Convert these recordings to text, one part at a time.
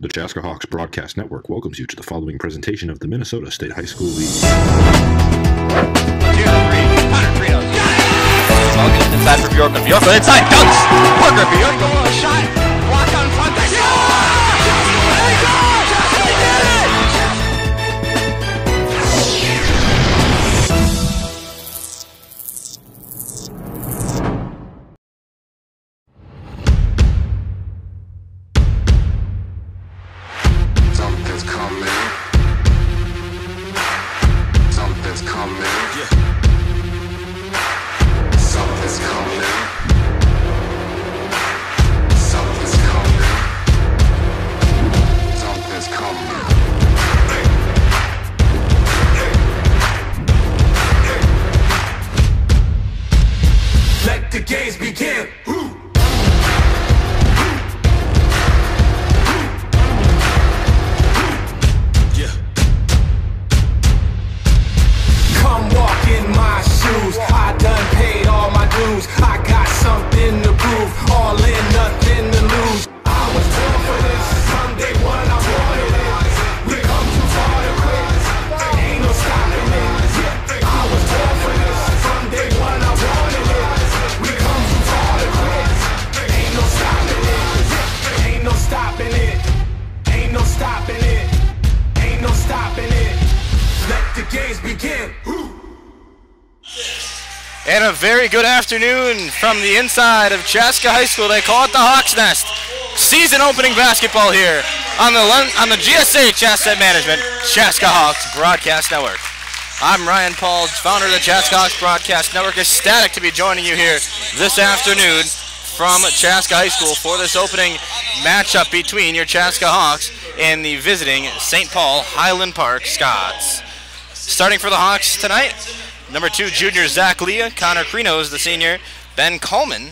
The Chaska Hawks Broadcast Network welcomes you to the following presentation of the Minnesota State High School League. 2, 3, Connor Fritos. It's all good inside for Bjorkman. Bjorkman inside, dunks! Parker Bjorkman, a shot! Block on front, there you go! There you go! He did it! Something's coming. Something's coming. Yeah. Something's coming. Something's coming. Something's coming. Let the games begin. Come walk in my shoes. I done paid all my dues. I got something to prove. All in, nothing to lose. I was born for this. Someday one I wanted it. We come too far to quit. Ain't no stopping it. I was born for this. Someday one I wanted it. We come too far to quit. Ain't no stopping it. Ain't no stopping it. Ain't no stopping it. Ain't no stopping it. Let the games begin. And a very good afternoon from the inside of Chaska High School. They call it the Hawks Nest. Season opening basketball here on the GSH Asset Management Chaska Hawks Broadcast Network. I'm Ryan Paul, founder of the Chaska Hawks Broadcast Network. Ecstatic to be joining you here this afternoon from Chaska High School for this opening matchup between your Chaska Hawks and the visiting St. Paul Highland Park Scots. Starting for the Hawks tonight, number 2 junior Zach Leah, Connor Krinos, the senior, Ben Coleman,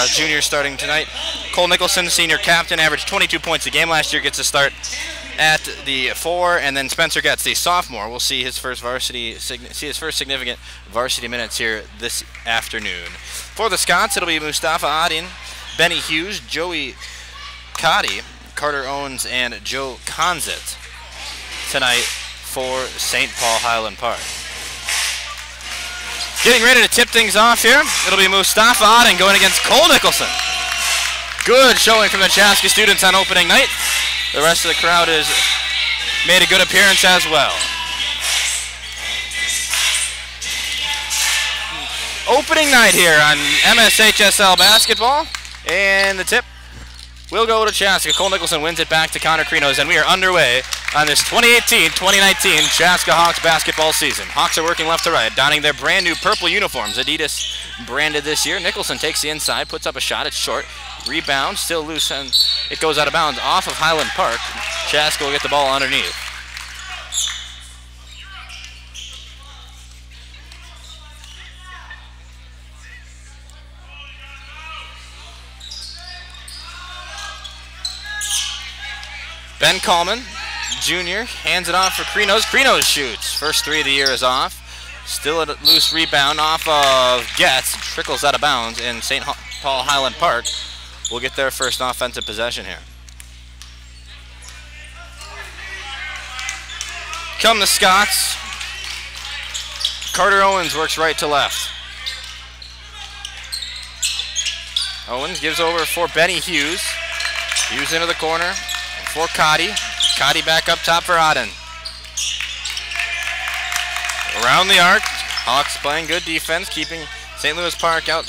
junior starting tonight. Cole Nicholson, senior captain, averaged 22 points a game last year, gets a start at the 4, and then Spencer Getz, the sophomore, will see his first significant varsity minutes here this afternoon. For the Scots, it'll be Mustafa Adin, Benny Hughes, Joey Cotty, Carter Owens, and Joe Conzit tonight for St. Paul Highland Park. Getting ready to tip things off here, it'll be Mustafa Adin going against Cole Nicholson. Good showing from the Chaska students on opening night. The rest of the crowd has made a good appearance as well. Opening night here on MSHSL basketball, and the tip will go to Chaska. Cole Nicholson wins it back to Connor Krinos, and we are underway on this 2018-2019 Chaska Hawks basketball season. Hawks are working left to right, donning their brand new purple uniforms, Adidas branded this year. Nicholson takes the inside, puts up a shot, it's short. Rebound, still loose, and it goes out of bounds off of Highland Park. Chaska will get the ball underneath. Ben Coleman, junior, hands it off for Krinos. Krinos shoots. First 3 of the year is off. Still a loose rebound off of Getz. Trickles out of bounds, and St. Paul Highland Park will get their first offensive possession here. Come the Scots. Carter Owens works right to left. Owens gives over for Benny Hughes. Hughes into the corner for Cotty. Cotty back up top for Aden. Around the arc, Hawks playing good defense, keeping St. Louis Park out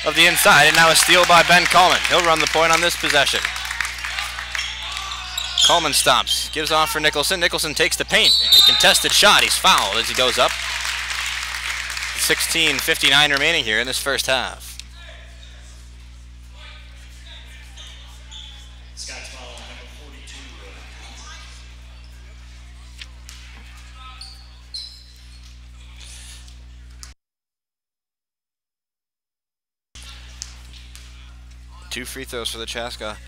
of the inside, and now a steal by Ben Coleman. He'll run the point on this possession. Coleman stops, gives off for Nicholson. Nicholson takes the paint. A contested shot. He's fouled as he goes up. 16:59 remaining here in this first half. Two free throws for the Chaska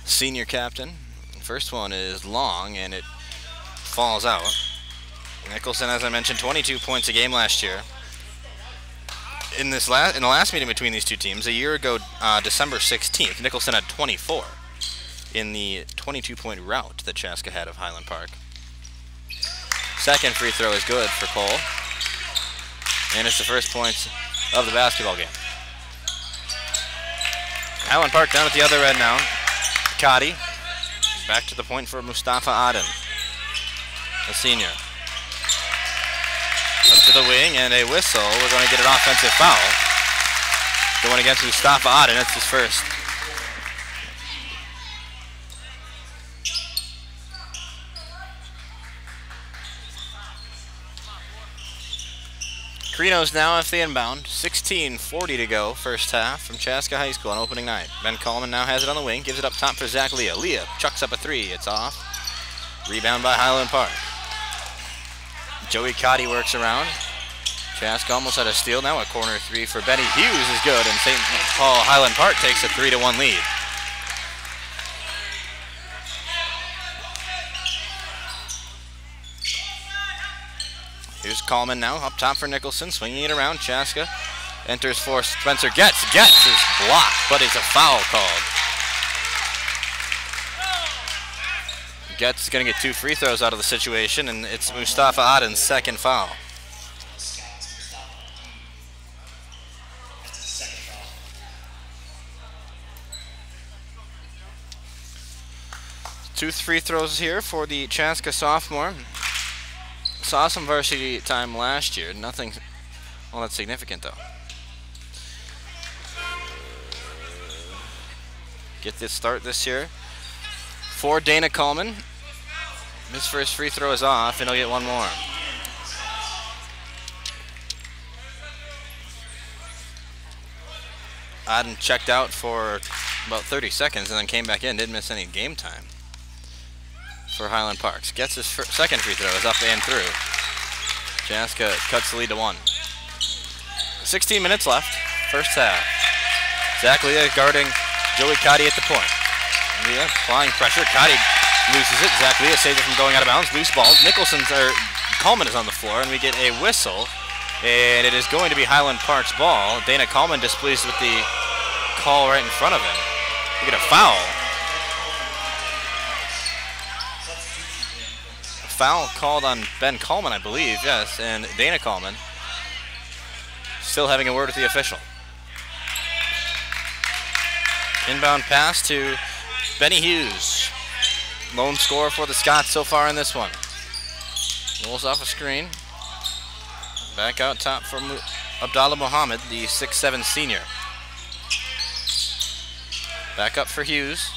senior captain. First one is long, and it falls out. Nicholson, as I mentioned, 22 points a game last year. In the last meeting between these two teams, a year ago, December 16th, Nicholson had 24. in the 22-point rout that Chaska had of Highland Park. Second free throw is good for Cole. And it's the first points of the basketball game. Highland Park down at the other end now. Kadi back to the point for Mustafa Aden, a senior. Up to the wing and a whistle. We're going to get an offensive foul. Going against Mustafa Aden, it's his first. Krinos now at the inbound. 16:40 to go, first half from Chaska High School on opening night. Ben Coleman now has it on the wing, gives it up top for Zach Leah. Leah chucks up a three, it's off. Rebound by Highland Park. Joey Cotty works around. Chaska almost had a steal now. A corner three for Benny Hughes is good, and St. Paul Highland Park takes a 3-1 lead. Here's Coleman now, up top for Nicholson, swinging it around. Chaska enters for Spencer Getz. Getz is blocked, but it's a foul called. Getz is going to get 2 free throws out of the situation, and it's Mustafa Aden's second foul. Two free throws here for the Chaska sophomore. Saw some varsity time last year. Nothing all that significant, though. Get this start this year for Dana Coleman. His first free throw is off, and he'll get one more. Aden checked out for about 30 seconds and then came back in. Didn't miss any game time for Highland Parks. Gets his second free throw, is up and through. Chaska cuts the lead to 1. 16 minutes left, first half. Zach Leah guarding Joey Cotty at the point. Leah applying pressure. Cotty loses it. Zach Leah saves it from going out of bounds. Loose ball. Coleman is on the floor, and we get a whistle. And it is going to be Highland Park's ball. Dana Coleman displeased with the call right in front of him. We get a foul. Foul called on Ben Coleman, I believe, yes, and Dana Coleman still having a word with the official. Inbound pass to Benny Hughes. Lone scorer for the Scots so far in this one. Rolls off a screen. Back out top for Abdallah Muhammad, the 6'7" senior. Back up for Hughes.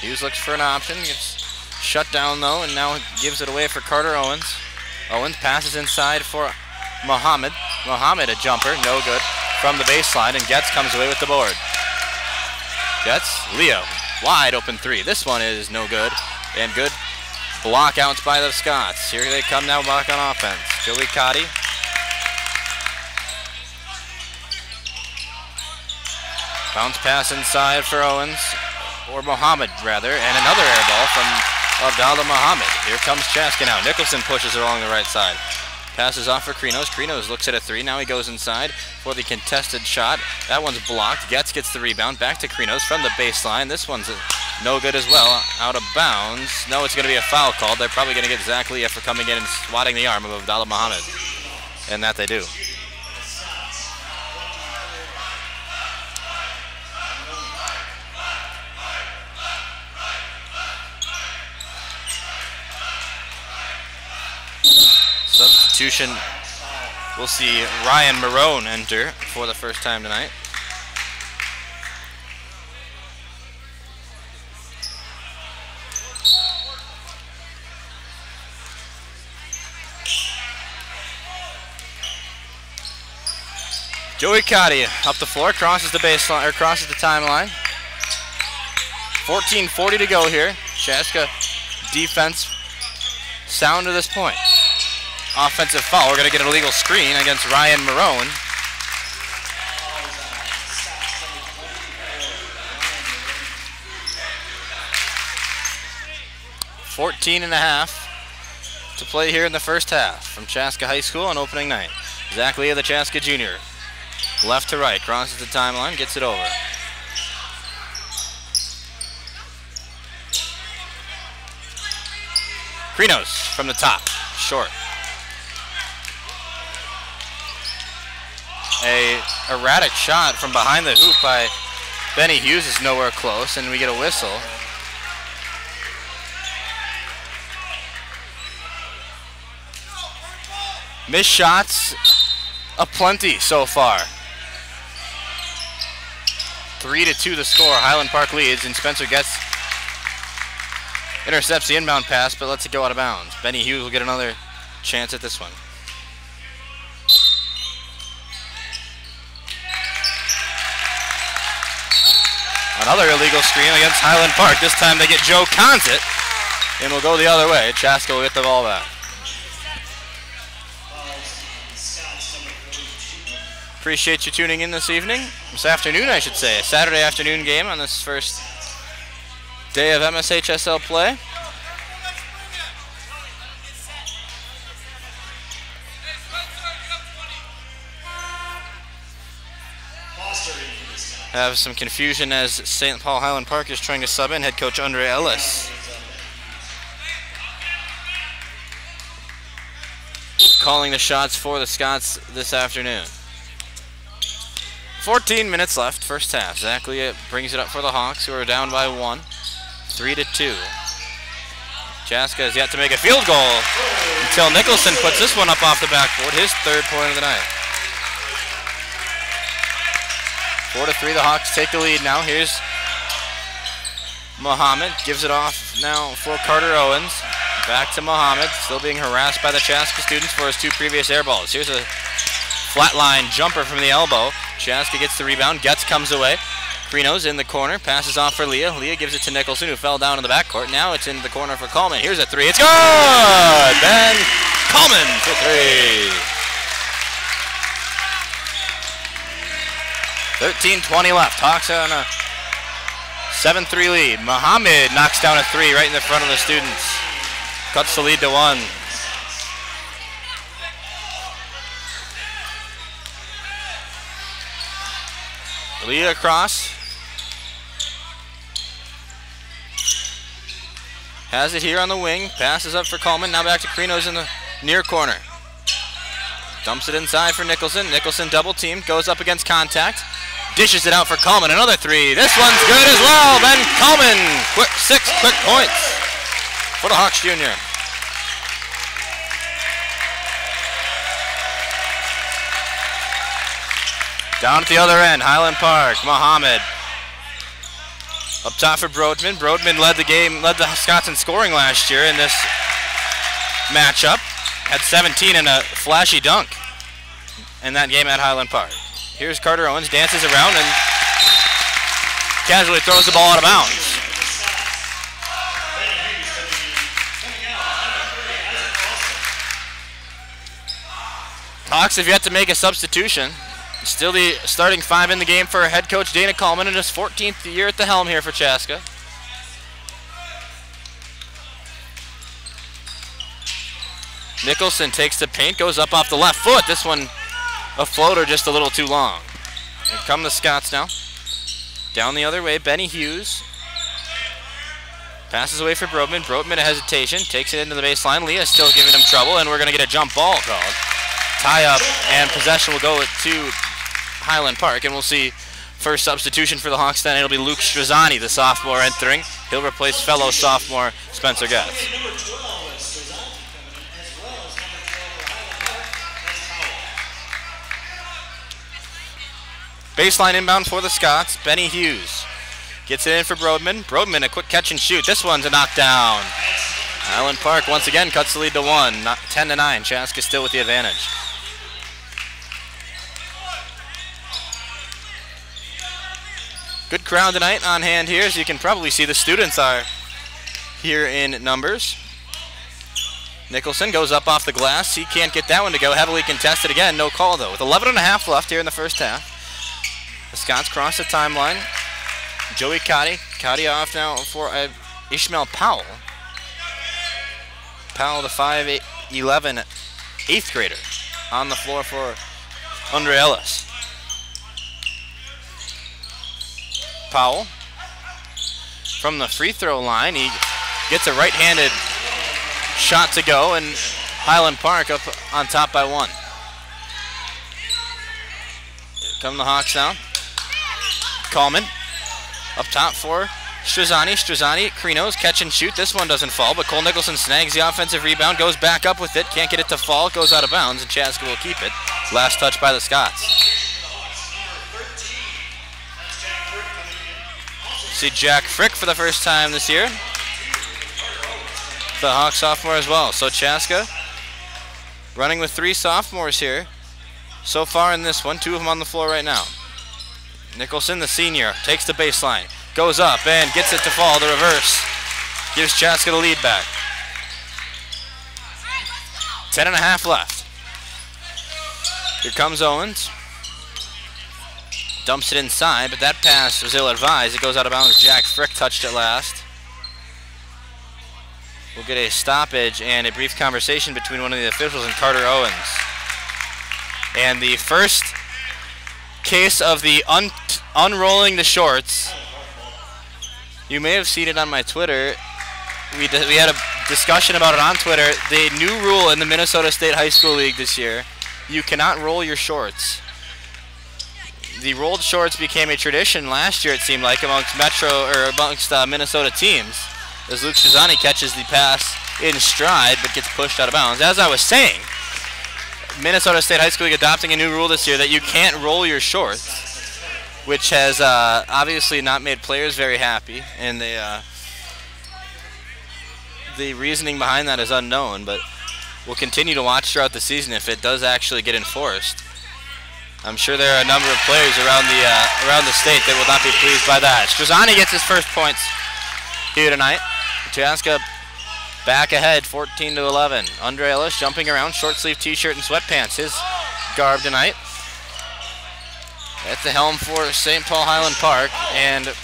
Hughes looks for an option. Gets shut down though, and now gives it away for Carter Owens. Owens passes inside for Muhammad. Muhammad, a jumper, no good from the baseline, and Getz comes away with the board. Getz, Leo, wide open three. This one is no good, and good block outs by the Scots. Here they come now back on offense. Joey Cotty. Bounce pass inside for Owens, or Muhammad rather, and another air ball from Abdallah Muhammad. Here comes Chaska now. Nicholson pushes it along the right side. Passes off for Krinos. Krinos looks at a three. Now he goes inside for the contested shot. That one's blocked. Getz gets the rebound. Back to Krinos from the baseline. This one's no good as well. Out of bounds. No, it's going to be a foul called. They're probably going to get Zach Leah for coming in and swatting the arm of Abdallah Muhammad. And that they do. Substitution, we'll see Ryan Marone enter for the first time tonight. Joey Cotty up the floor, crosses the baseline, or crosses the timeline. 14:40 to go here. Chaska defense sound to this point. Offensive foul. We're going to get an illegal screen against Ryan Marone. .14.5 to play here in the first half from Chaska High School on opening night. Zach Leah, the Chaska junior. Left to right, crosses the timeline, gets it over. Krinos from the top, short. A erratic shot from behind the hoop by Benny Hughes is nowhere close, and we get a whistle. Missed shots aplenty so far. 3-2 the score. Highland Park leads, and Spencer intercepts the inbound pass, but lets it go out of bounds. Benny Hughes will get another chance at this one. Another illegal screen against Highland Park. This time they get Joe Consit, and will go the other way. Chaska will get the ball back. Appreciate you tuning in this evening. This afternoon, I should say. A Saturday afternoon game on this first day of MSHSL play. Have some confusion as St. Paul Highland Park is trying to sub in head coach Andre Ellis. Calling the shots for the Scots this afternoon. 14 minutes left, first half. Zach Leah brings it up for the Hawks, who are down by 1, 3-2. Chaska has yet to make a field goal until Nicholson puts this one up off the backboard, his third point of the night. 4-3, the Hawks take the lead now. Here's Muhammad, gives it off now for Carter Owens. Back to Muhammad, still being harassed by the Chaska students for his 2 previous air balls. Here's a flatline jumper from the elbow. Chaska gets the rebound, Getz comes away. Krinos in the corner, passes off for Leah. Leah gives it to Nicholson, who fell down in the backcourt. Now it's into the corner for Coleman. Here's a 3, it's good! Ben Coleman for 3. 13:20 left. Hawks on a 7-3 lead. Muhammad knocks down a 3 right in the front of the students. Cuts the lead to 1. Leah across. Has it here on the wing. Passes up for Coleman. Now back to Krinos in the near corner. Dumps it inside for Nicholson. Nicholson double teamed. Goes up against contact. Dishes it out for Coleman. Another 3. This one's good as well. Ben Coleman. 6 quick points for the Hawks Junior. Down at the other end, Highland Park, Muhammad. Up top for Brodman. Brodman led the game, led the Scots in scoring last year in this matchup. Had 17 and a flashy dunk in that game at Highland Park. Here's Carter Owens, dances around and casually throws the ball out of bounds. Hawks have yet to make a substitution. Still the starting 5 in the game for head coach Dana Coleman in his 14th year at the helm here for Chaska. Nicholson takes the paint, goes up off the left foot. This one, a floater just a little too long. Here come the Scots now. Down the other way, Benny Hughes. Passes away for Brodman. Brodman a hesitation, takes it into the baseline. Leah is still giving him trouble, and we're going to get a jump ball called. Tie up, and possession will go to Highland Park, and we'll see first substitution for the Hawks then. It'll be Luke Strazzani, the sophomore, entering. He'll replace fellow sophomore Spencer Getz. Baseline inbound for the Scots. Benny Hughes gets it in for Brodman. Brodman a quick catch and shoot. This one's a knockdown. Highland Park once again cuts the lead to 1, 10-9. Chaska still with the advantage. Good crowd tonight on hand here, as you can probably see the students are here in numbers. Nicholson goes up off the glass. He can't get that one to go. Heavily contested again. No call though. With 11.5 left here in the first half. The Scots cross the timeline. Joey Cotty. Cotty off now for Ishmael Powell. Powell, the 5'11" 8th grader, on the floor for Andre Ellis. Powell from the free throw line. He gets a right-handed shot to go, and Highland Park up on top by 1. Here come the Hawks now. Coleman up top for Strazzani. Strazzani, Krinos, catch and shoot. This one doesn't fall, but Cole Nicholson snags the offensive rebound, goes back up with it, can't get it to fall, goes out of bounds, and Chaska will keep it. Last touch by the Scots. See Jack Frick for the first time this year. The Hawk sophomore as well. So Chaska running with 3 sophomores here so far in this one. 2 of them on the floor right now. Nicholson, the senior, takes the baseline, goes up and gets it to fall. The reverse gives Chaska the lead back. 10.5 left. Here comes Owens. Dumps it inside, but that pass was ill-advised. It goes out of bounds. Jack Frick touched it last. We'll get a stoppage and a brief conversation between one of the officials and Carter Owens. And the first case of the unrolling the shorts. You may have seen it on my Twitter. We had a discussion about it on Twitter. The new rule in the Minnesota State High School League this year, you cannot roll your shorts. The rolled shorts became a tradition last year, it seemed like, amongst Minnesota teams, as Luke Strazzani catches the pass in stride but gets pushed out of bounds. As I was saying, Minnesota State High School League adopting a new rule this year that you can't roll your shorts, which has obviously not made players very happy, and the reasoning behind that is unknown, but we'll continue to watch throughout the season if it does actually get enforced. I'm sure there are a number of players around the state that will not be pleased by that. Strazzani gets his first points here tonight. Chaska back ahead, 14-11. Andre Ellis jumping around, short sleeve t-shirt and sweatpants. His garb tonight. At the helm for St. Paul Highland Park, and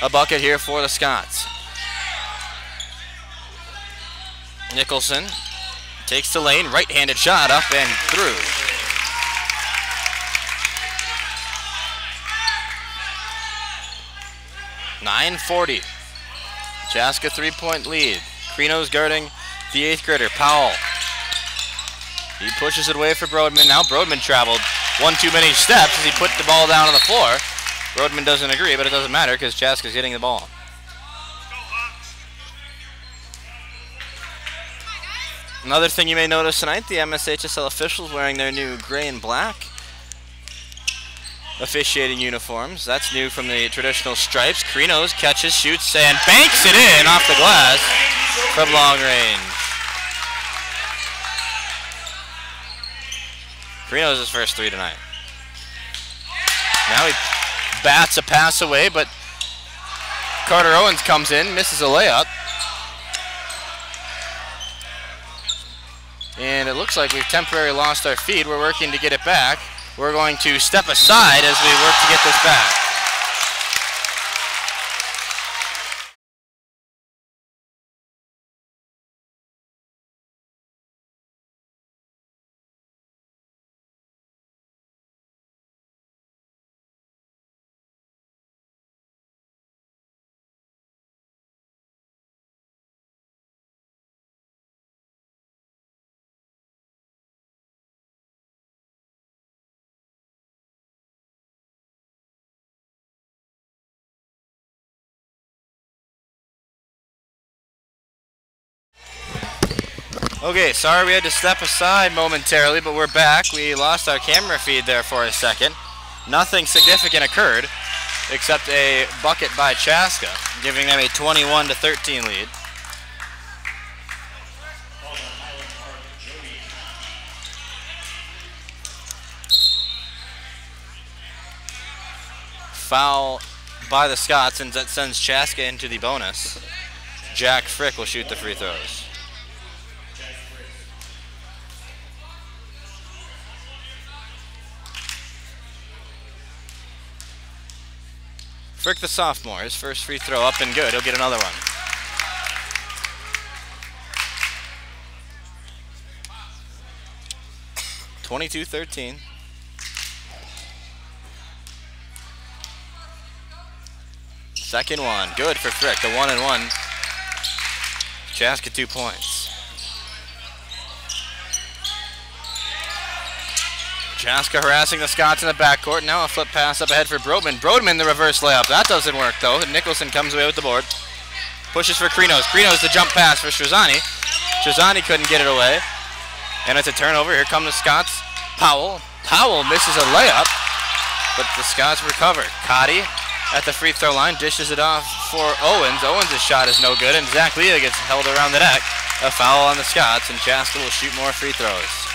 a bucket here for the Scots. Nicholson takes the lane, right-handed shot up and through. 9:40. Chaska 3-point lead. Krinos guarding the 8th grader, Powell. He pushes it away for Brodman. Now Brodman traveled one too many steps as he put the ball down on the floor. Brodman doesn't agree, but it doesn't matter because Chaska's getting the ball. Another thing you may notice tonight, the MSHSL officials wearing their new gray and black officiating uniforms. That's new from the traditional stripes. Krinos catches, shoots, and banks it in off the glass from long range. Krinos' his first 3 tonight. Now he bats a pass away, but Carter Owens comes in, misses a layup. And it looks like we've temporarily lost our feed. We're working to get it back. We're going to step aside as we work to get this back. Okay, sorry we had to step aside momentarily, but we're back. We lost our camera feed there for a second. Nothing significant occurred except a bucket by Chaska, giving them a 21-13 lead. Foul by the Scots, and that sends Chaska into the bonus. Jack Frick will shoot the free throws. Frick the sophomore, his first free throw up and good. He'll get another one. (22-13). Second one, good for Frick, the 1-and-1. Chaska 2 points. Chaska harassing the Scots in the backcourt. Now a flip pass up ahead for Brodman. Brodman the reverse layup. That doesn't work though. Nicholson comes away with the board. Pushes for Krinos. Krinos the jump pass for Struzani. Struzani couldn't get it away. And it's a turnover. Here come the Scots. Powell. Powell misses a layup, but the Scots recover. Cotty at the free throw line dishes it off for Owens. Owens' shot is no good, and Zach Leah gets held around the neck. A foul on the Scots, and Chaska will shoot more free throws.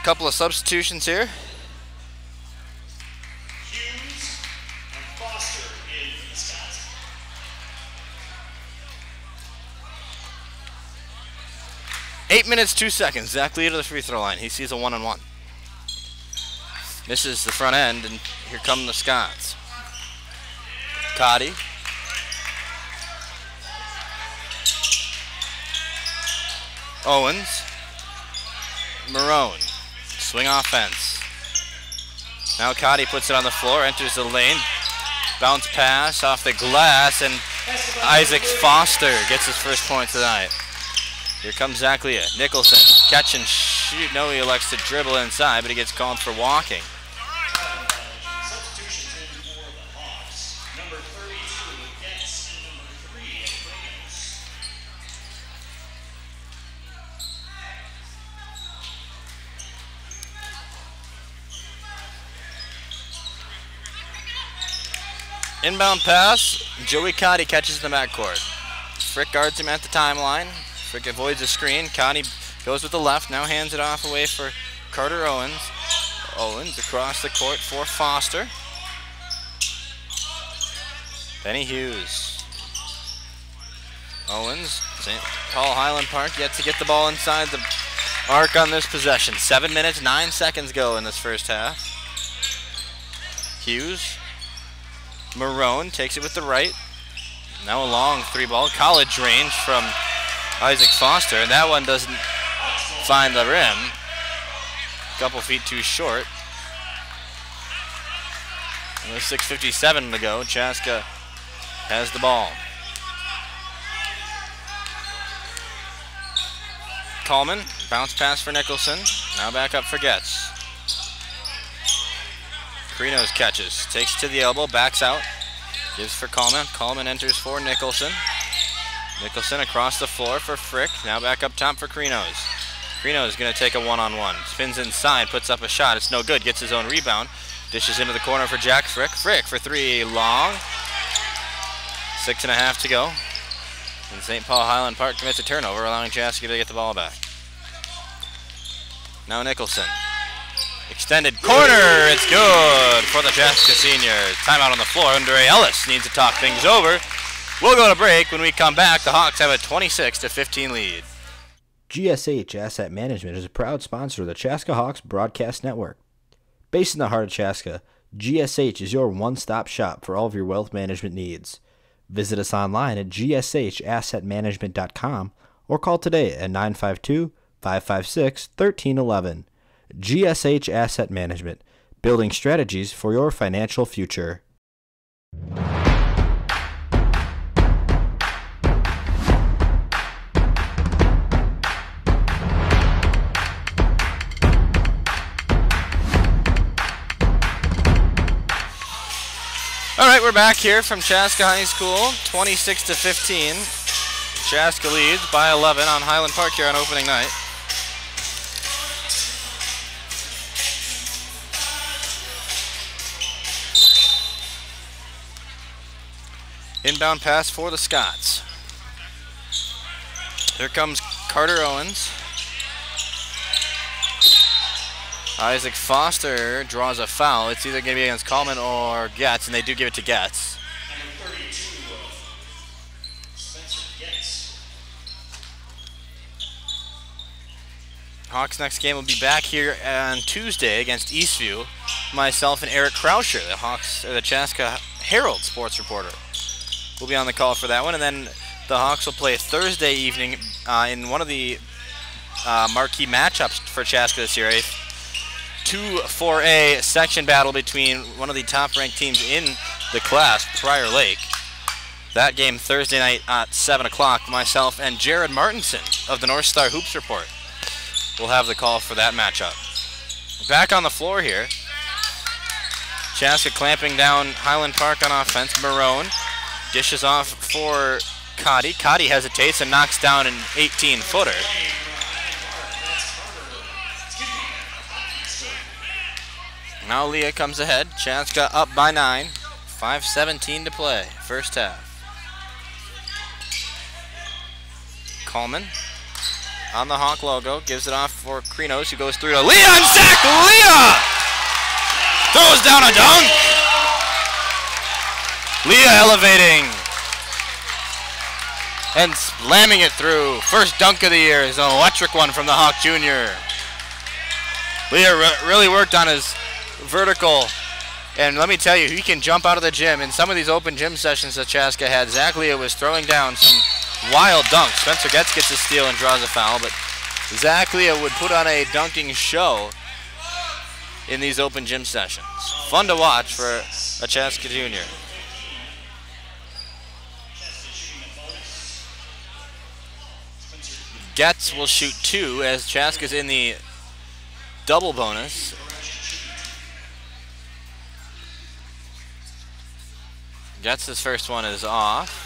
Couple of substitutions here. Hughes and Foster in for the Scots. Eight minutes, 2 seconds. Zach Lee to the free throw line. He sees a 1-on-1. Misses the front end, and here come the Scots. Cotty. Owens. Marone. Swing offense. Now Cotty puts it on the floor, enters the lane. Bounce pass off the glass, and Isaac Foster gets his first point tonight. Here comes Zach Leah. Nicholson, catch and shoot. No, he elects to dribble inside, but he gets called for walking. Substitutions in for the Hawks. Number 32 gets and number 3 Ramos. Inbound pass. Joey Cotty catches in the backcourt. Frick guards him at the timeline. Frick avoids the screen. Cotty goes with the left. Now hands it off away for Carter Owens. Owens across the court for Foster. Benny Hughes. Owens. St. Paul Highland Park yet to get the ball inside the arc on this possession. 7 minutes, 9 seconds go in this first half. Hughes. Marone takes it with the right. Now a long three ball. College range from Isaac Foster. And that one doesn't find the rim. A couple feet too short. And with 6:57 to go, Chaska has the ball. Coleman, bounce pass for Nicholson. Now back up for Getz. Krinos catches, takes to the elbow, backs out, gives for Coleman. Coleman enters for Nicholson. Nicholson across the floor for Frick. Now back up top for Krinos. Krinos is going to take a one-on-one. Spins inside, puts up a shot. It's no good. Gets his own rebound. Dishes into the corner for Jack Frick. Frick for three, long. 6.5 to go. And St. Paul Highland Park commits a turnover, allowing Chaska to get the ball back. Now Nicholson. Extended corner, it's good for the Chaska seniors. Timeout on the floor. Andre Ellis needs to talk things over. We'll go to break. When we come back, the Hawks have a 26-15 lead. GSH Asset Management is a proud sponsor of the Chaska Hawks Broadcast Network. Based in the heart of Chaska, GSH is your one-stop shop for all of your wealth management needs. Visit us online at gshassetmanagement.com or call today at 952-556-1311. GSH Asset Management, building strategies for your financial future. All right, we're back here from Chaska High School, 26-15. Chaska leads by 11 on Highland Park here on opening night. Inbound pass for the Scots. Here comes Carter Owens. Isaac Foster draws a foul. It's either going to be against Coleman or Getz, and they do give it to Getz. Number 32, Spencer Getz. Hawks' next game will be back here on Tuesday against Eastview. Myself and Eric Krauscher, the Chaska Herald sports reporter, will be on the call for that one. And then the Hawks will play Thursday evening in one of the marquee matchups for Chaska this year. A 2-4A section battle between one of the top-ranked teams in the class, Prior Lake. That game Thursday night at 7 o'clock. Myself and Jared Martinson of the North Star Hoops Report will have the call for that matchup. Back on the floor here. Chaska clamping down Highland Park on offense. Marone dishes off for Cotty. Cotty hesitates and knocks down an 18-footer. Now Leah comes ahead. Chaska up by 9. 5:17 to play, first half. Coleman on the Hawk logo, gives it off for Krinos, who goes through to Leah, and Zach Leah throws down a dunk. Leah elevating and slamming it through. First dunk of the year is an electric one from the Hawk Jr. Leah really worked on his vertical, and let me tell you, he can jump out of the gym. In some of these open gym sessions that Chaska had, Zach Leah was throwing down some wild dunks. Spencer Getz gets a steal and draws a foul, but Zach Leah would put on a dunking show in these open gym sessions. Fun to watch for a Chaska junior. Getz will shoot 2 as Chaska's in the double bonus. Getz's first one is off.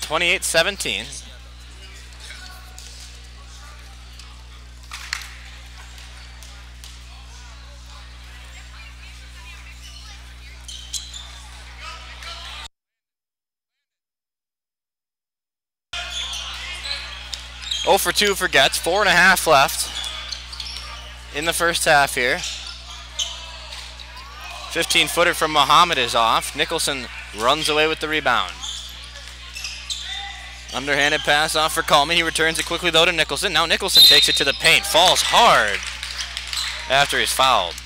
28-17. Oh for 2 for Getz. 4.5 left in the first half here. 15-footer from Muhammad is off. Nicholson runs away with the rebound. Underhanded pass off for Coleman. He returns it quickly though to Nicholson. Now Nicholson takes it to the paint. Falls hard after he's fouled.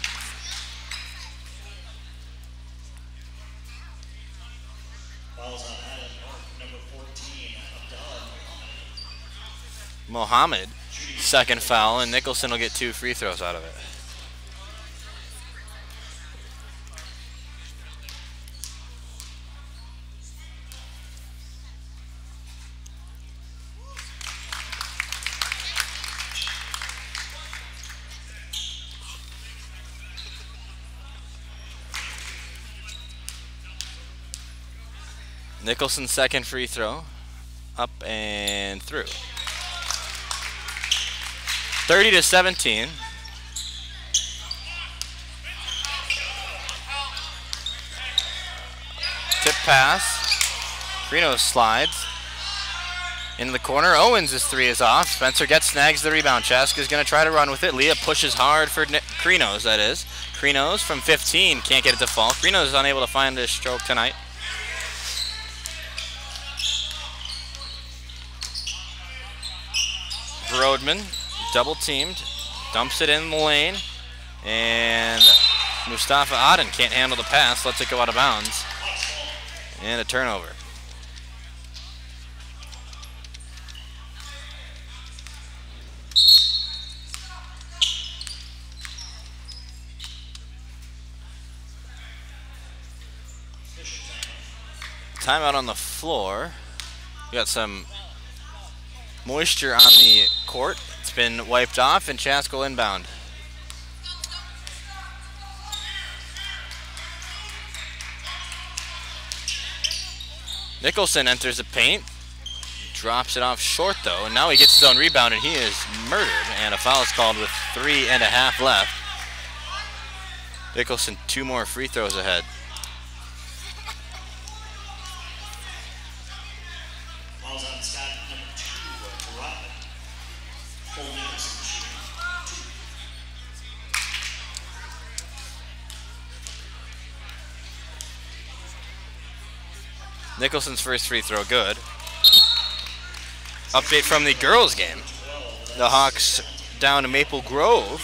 Mohammed, second foul, and Nicholson will get 2 free throws out of it. Nicholson's second free throw, up and through. 30-17. Tip pass. Reno slides into the corner. Owens' 3 is off. Spencer snags the rebound. Chaska's going to try to run with it. Leah pushes hard for Krinos, that is. Krinos from 15 can't get it to fall. Krinos is unable to find his stroke tonight. Brodman, double teamed, dumps it in the lane, and Mustafa Aden can't handle the pass, lets it go out of bounds, and a turnover. Timeout on the floor. We got some moisture on the court. It's been wiped off, and Chaska will inbound. Nicholson enters the paint, drops it off short though, and now he gets his own rebound, and he is murdered, and a foul is called with 3.5 left. Nicholson 2 more free throws ahead. Nicholson's first free throw, good. Update from the girls' game. The Hawks down to Maple Grove,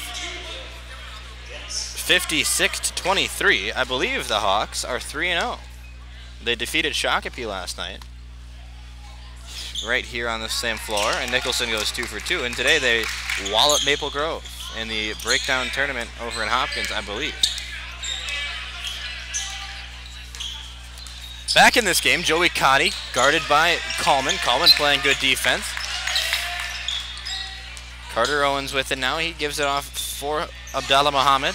56-23. I believe the Hawks are 3-0. They defeated Shakopee last night, right here on the same floor, and Nicholson goes 2 for 2. And today they wallop Maple Grove in the breakdown tournament over in Hopkins, I believe. Back in this game, Joey Cotty guarded by Coleman. Coleman playing good defense. Carter Owens with it now. He gives it off for Abdallah Muhammad.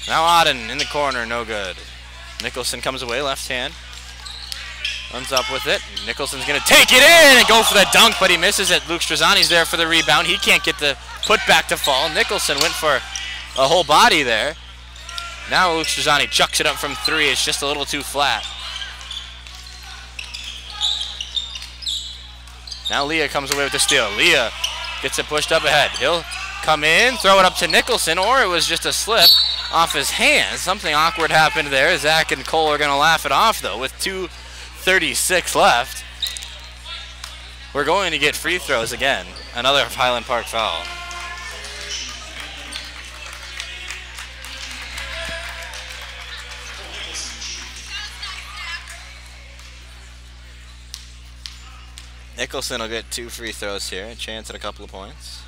Now Auden in the corner, no good. Nicholson comes away, left hand. Runs up with it. Nicholson's going to take it in and go for the dunk, but he misses it. Luke Strazzani's there for the rebound. He can't get the putback to fall. Nicholson went for a whole body there. Now Luke Strazzani chucks it up from 3. It's just a little too flat. Now Leah comes away with the steal. Leah gets it pushed up ahead. He'll come in, throw it up to Nicholson, or it was just a slip off his hands. Something awkward happened there. Zach and Cole are going to laugh it off, though, with 2:36 left. We're going to get free throws again. Another Highland Park foul. Nicholson will get 2 free throws here, a chance at a couple of points.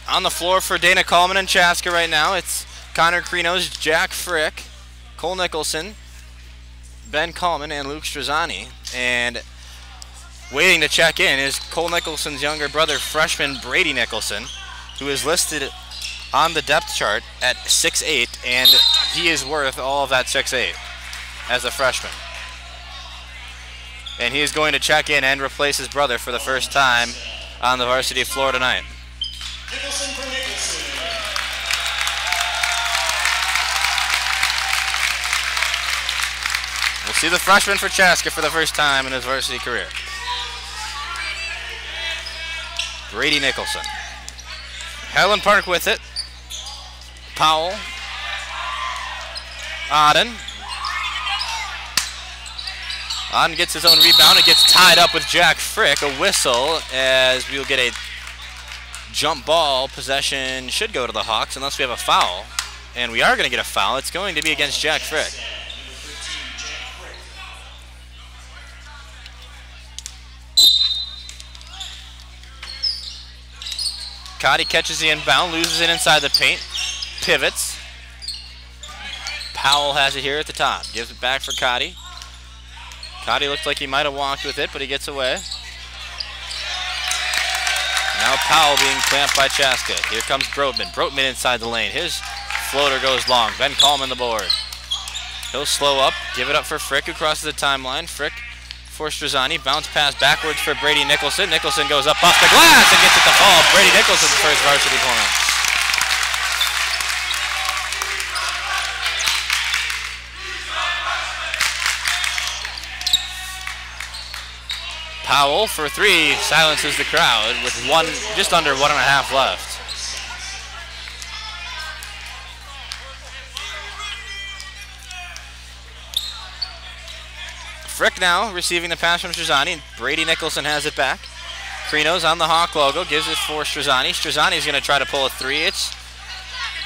On the floor for Dana Coleman and Chaska right now, it's Connor Krinos, Jack Frick, Cole Nicholson, Ben Coleman, and Luke Strazzani. And waiting to check in is Cole Nicholson's younger brother, freshman Brady Nicholson, who is listed on the depth chart at 6'8", and he is worth all of that 6'8" as a freshman. And he is going to check in and replace his brother for the first time on the varsity floor tonight. Nicholson for Nicholson. We'll see the freshman for Chaska for the first time in his varsity career. Brady Nicholson. Highland Park with it. Powell. Auden. Auden gets his own rebound. It gets tied up with Jack Frick. A whistle as we will get a jump ball. Possession should go to the Hawks unless we have a foul. And we are going to get a foul. It's going to be against Jack Frick. Cotty catches the inbound, loses it inside the paint, pivots. Powell has it here at the top, gives it back for Cotty. Cotty looks like he might have walked with it, but he gets away. Now Powell being clamped by Chaska. Here comes Brotman. Brotman inside the lane. His floater goes long. Ben Coleman the board. He'll slow up, give it up for Frick, who crosses the timeline. Frick for Strazzani. Bounce pass backwards for Brady Nicholson. Nicholson goes up off the glass and gets it to fall. Brady Nicholson's first varsity point. Powell for 3 silences the crowd with just under 1.5 left. Frick now receiving the pass from Strazzani. Brady Nicholson has it back. Krinos on the Hawk logo, gives it for Strazzani. Strazzani's going to try to pull a 3. It's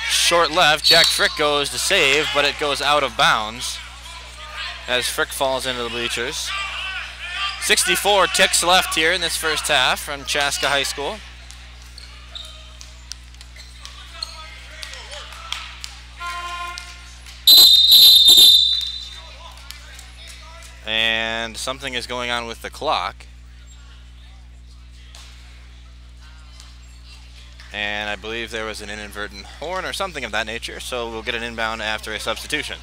short left. Jack Frick goes to save, but it goes out of bounds as Frick falls into the bleachers. 64 ticks left here in this first half from Chaska High School. And something is going on with the clock. And I believe there was an inadvertent horn or something of that nature, so we'll get an inbound after a substitution.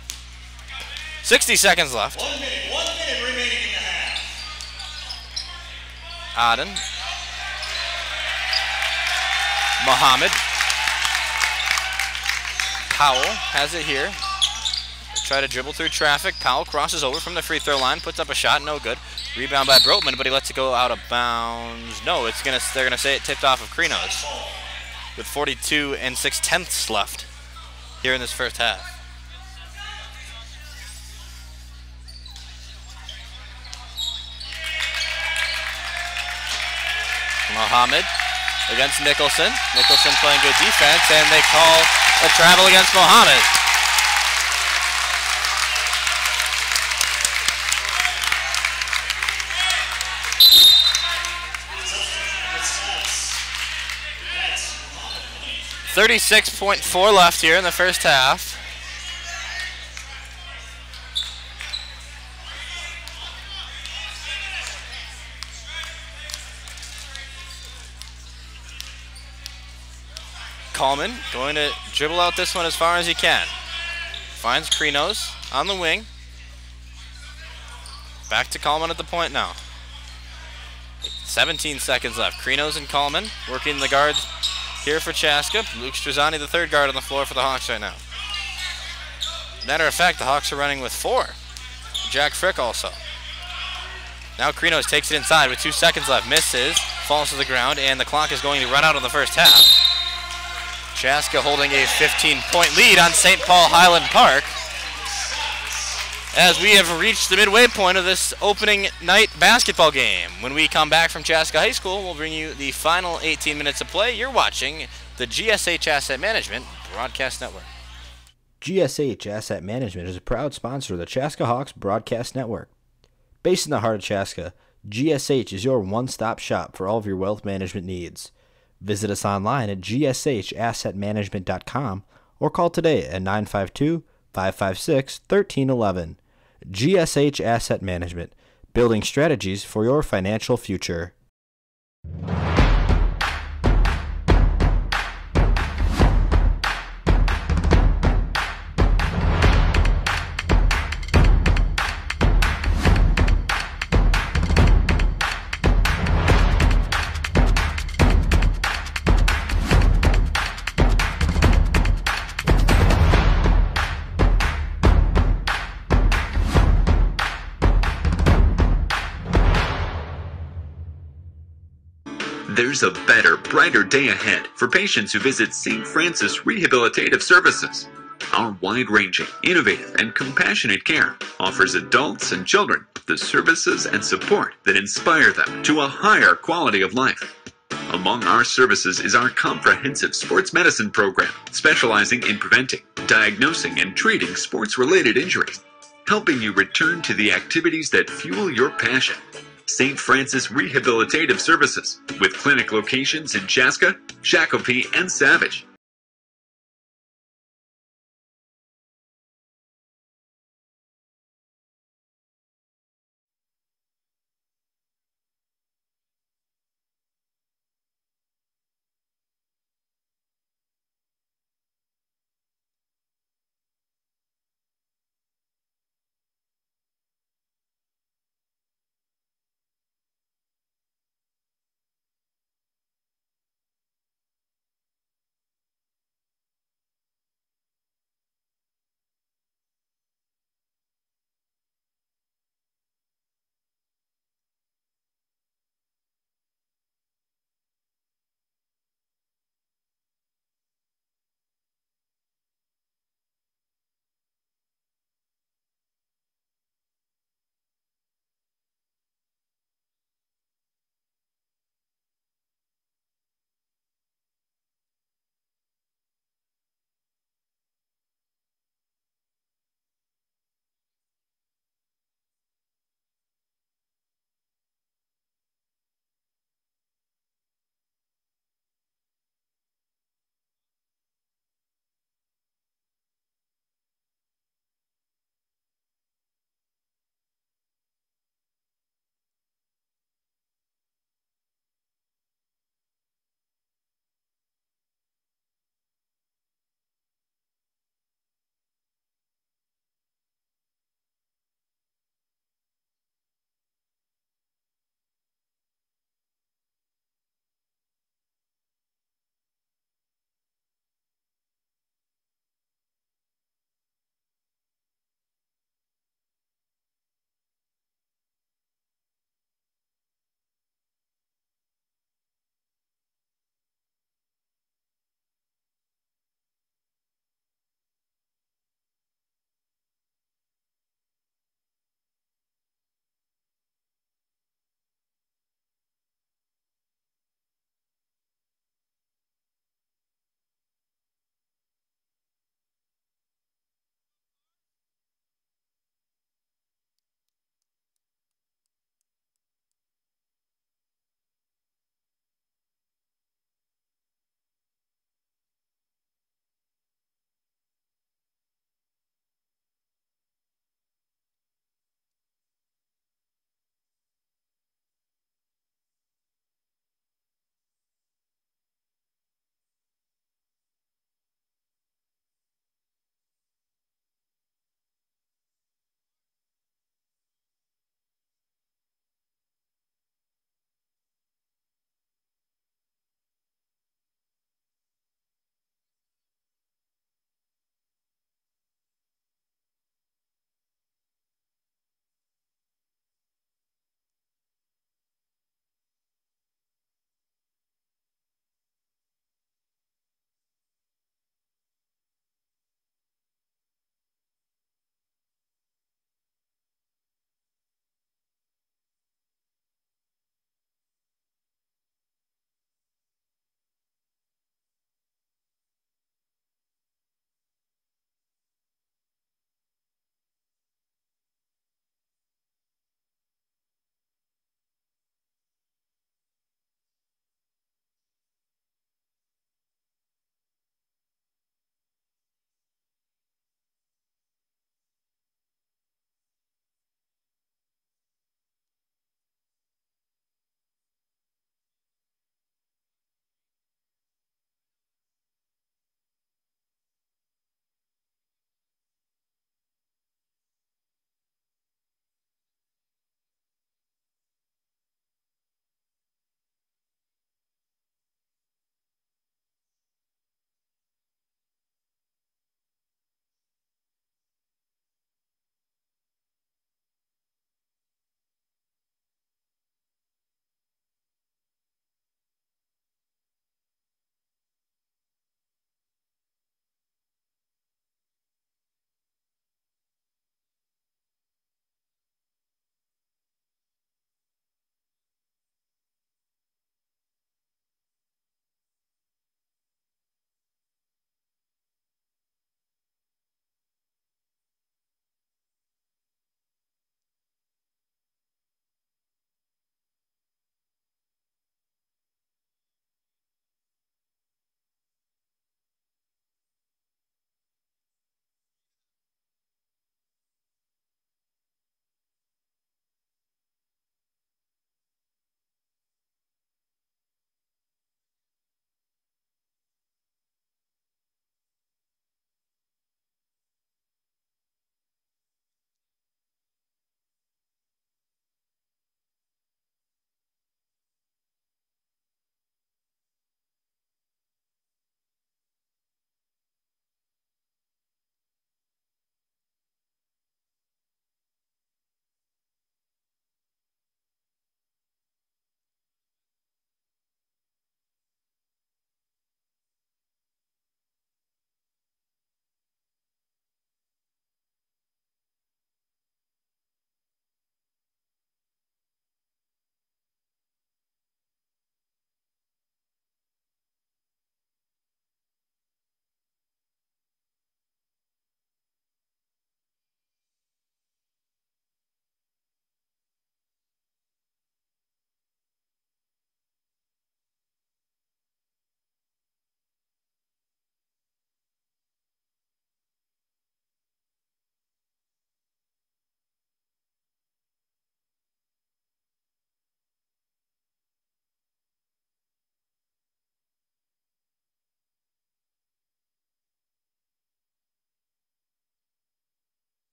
60 seconds left. 1 minute remaining in the half. Auden. Muhammad. Powell has it here. They're try to dribble through traffic. Powell crosses over from the free throw line, puts up a shot, no good. Rebound by Brotman, but he lets it go out of bounds. No, they're gonna say it tipped off of Krinos with 42 6/10 left here in this first half. Mohammed against Nicholson. Nicholson playing good defense, and they call a travel against Mohammed. .4 left here in the first half. Coleman going to dribble out this one as far as he can. Finds Krinos on the wing. Back to Coleman at the point now. 17 seconds left. Krinos and Coleman working the guards here for Chaska. Luke Strazzani, the third guard on the floor for the Hawks right now. Matter of fact, the Hawks are running with 4. Jack Frick also. Now Krinos takes it inside with 2 seconds left. Misses, falls to the ground, and the clock is going to run out on the first half. Chaska holding a 15-point lead on St. Paul Highland Park as we have reached the midway point of this opening night basketball game. When we come back from Chaska High School, we'll bring you the final 18 minutes of play. You're watching the GSH Asset Management Broadcast Network. GSH Asset Management is a proud sponsor of the Chaska Hawks Broadcast Network. Based in the heart of Chaska, GSH is your one-stop shop for all of your wealth management needs. Visit us online at gshassetmanagement.com or call today at 952-556-1311. GSH Asset Management, building strategies for your financial future. There's a better, brighter day ahead for patients who visit St. Francis Rehabilitative Services. Our wide-ranging, innovative, and compassionate care offers adults and children the services and support that inspire them to a higher quality of life. Among our services is our comprehensive sports medicine program, specializing in preventing, diagnosing, and treating sports-related injuries, helping you return to the activities that fuel your passion. St. Francis Rehabilitative Services, with clinic locations in Chaska, Shakopee, and Savage.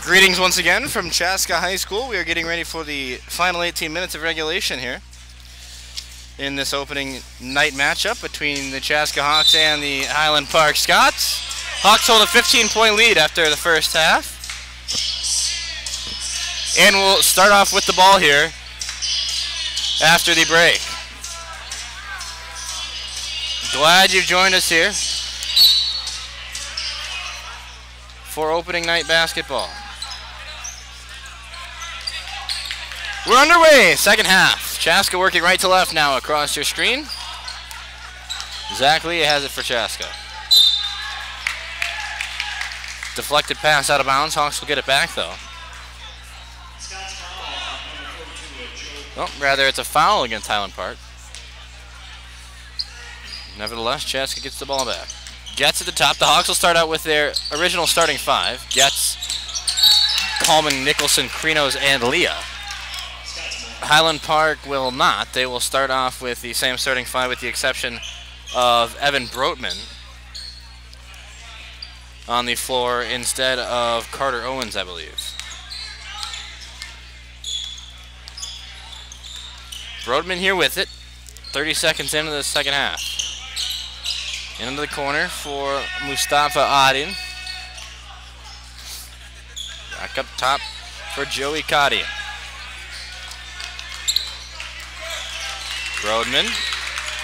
Greetings once again from Chaska High School. We are getting ready for the final 18 minutes of regulation here in this opening night matchup between the Chaska Hawks and the Highland Park Scots. Hawks hold a 15-point lead after the first half. And we'll start off with the ball here after the break. Glad you've joined us here for opening night basketball. We're underway, second half. Chaska working right to left now across your screen. Zach Lee has it for Chaska. Deflected pass out of bounds. Hawks will get it back though. Oh, rather it's a foul against Highland Park. Nevertheless, Chaska gets the ball back. Getz at the top. The Hawks will start out with their original starting five. Getz, Coleman, Nicholson, Krinos, and Leah. Highland Park will not. They will start off with the same starting five with the exception of Evan Brotman on the floor instead of Carter Owens, I believe. Brotman here with it. 30 seconds into the second half. Into the corner for Mustafa Adin. Back up top for Joey Cotty. Brodman.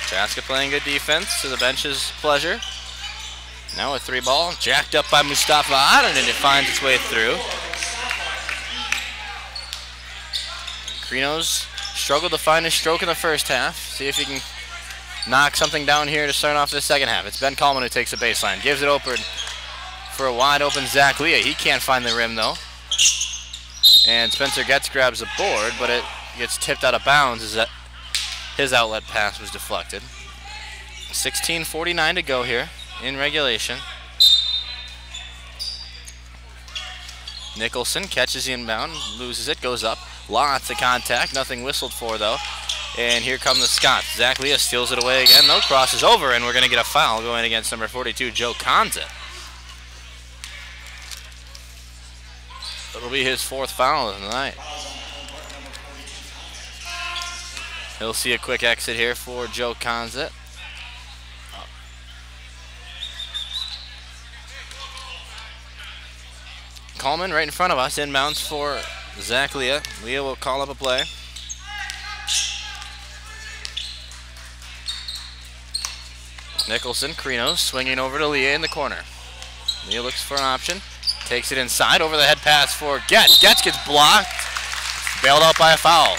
Chaska playing good defense to the bench's pleasure. Now a three ball. Jacked up by Mustafa Adin and it finds its way through. Krinos struggled to find his stroke in the first half. See if he can knock something down here to start off the second half. It's Ben Coleman who takes the baseline. Gives it open for a wide open Zach Leah. He can't find the rim though. And Spencer Getz grabs the board, but it gets tipped out of bounds as that his outlet pass was deflected. 16:49 to go here in regulation. Nicholson catches the inbound, loses it, goes up. Lots of contact, nothing whistled for though. And here come the Scots. Zach Leah steals it away again. No, crosses over, and we're going to get a foul going against number 42, Joe Conza. It'll be his fourth foul of the night. He'll see a quick exit here for Joe Conza. Coleman right in front of us, inbounds for Zach Leah. Leah will call up a play. Nicholson, Krinos, swinging over to Leah in the corner. Leah looks for an option. Takes it inside, over the head pass for Getz. Getz gets blocked. Bailed out by a foul.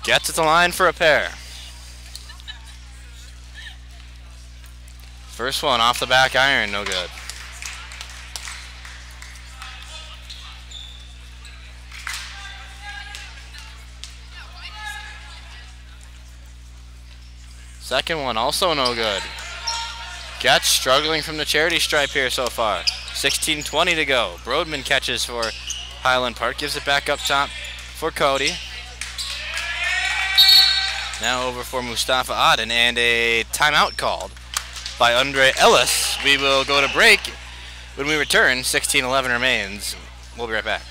Getz at the line for a pair. First one off the back iron, no good. Second one also no good. Getz struggling from the charity stripe here so far. 16:20 to go. Brodman catches for Highland Park, gives it back up top for Cody. Now over for Mustafa Adin and a timeout called by Andre Ellis. We will go to break. When we return, 16:11 remains. We'll be right back.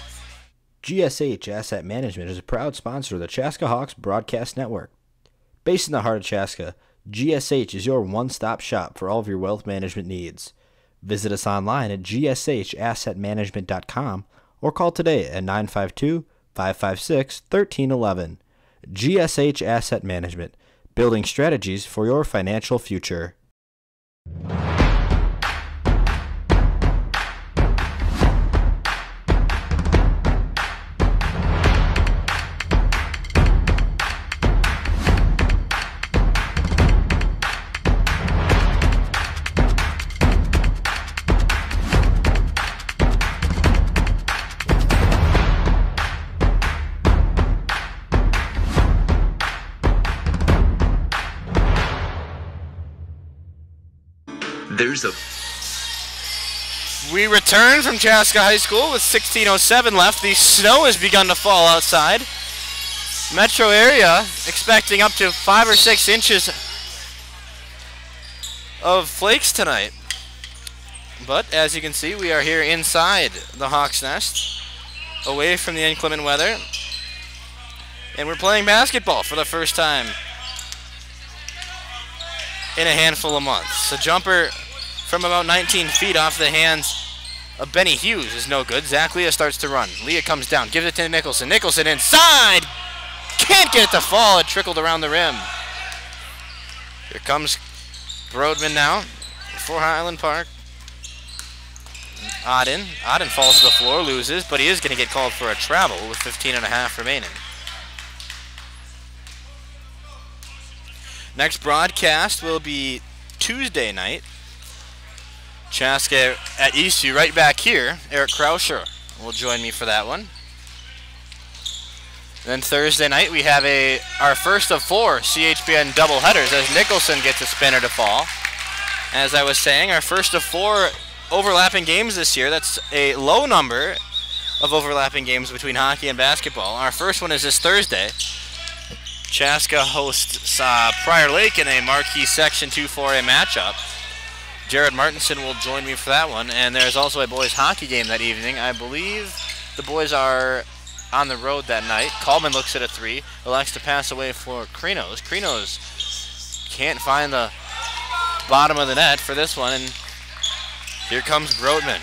GSH Asset Management is a proud sponsor of the Chaska Hawks Broadcast Network. Based in the heart of Chaska, GSH is your one-stop shop for all of your wealth management needs. Visit us online at gshassetmanagement.com or call today at 952-556-1311. GSH Asset Management, building strategies for your financial future. We return from Chaska High School with 16:07 left. The snow has begun to fall outside. Metro area expecting up to 5 or 6 inches of flakes tonight. But as you can see, we are here inside the Hawk's Nest, away from the inclement weather. And we're playing basketball for the first time in a handful of months. A jumper from about 19 feet off the hands of Benny Hughes is no good. Zach Leah starts to run. Leah comes down, gives it to Nicholson. Nicholson inside! Can't get it to fall. It trickled around the rim. Here comes Brodman now for Highland Park. Auden falls to the floor, loses, but he is going to get called for a travel with 15.5 remaining. Next broadcast will be Tuesday night. Chaska at Eastview right back here. Eric Krauscher will join me for that one. Then Thursday night we have our first of 4 CHBN doubleheaders as Nicholson gets a spinner to fall. As I was saying, our first of 4 overlapping games this year. That's a low number of overlapping games between hockey and basketball. Our first one is this Thursday. Chaska hosts Prior Lake in a marquee Section 2 4A matchup. Jared Martinson will join me for that one. And there's also a boys hockey game that evening. I believe the boys are on the road that night. Coleman looks at a 3, elects to pass away for Krinos. Krinos can't find the bottom of the net for this one, and here comes Brodman.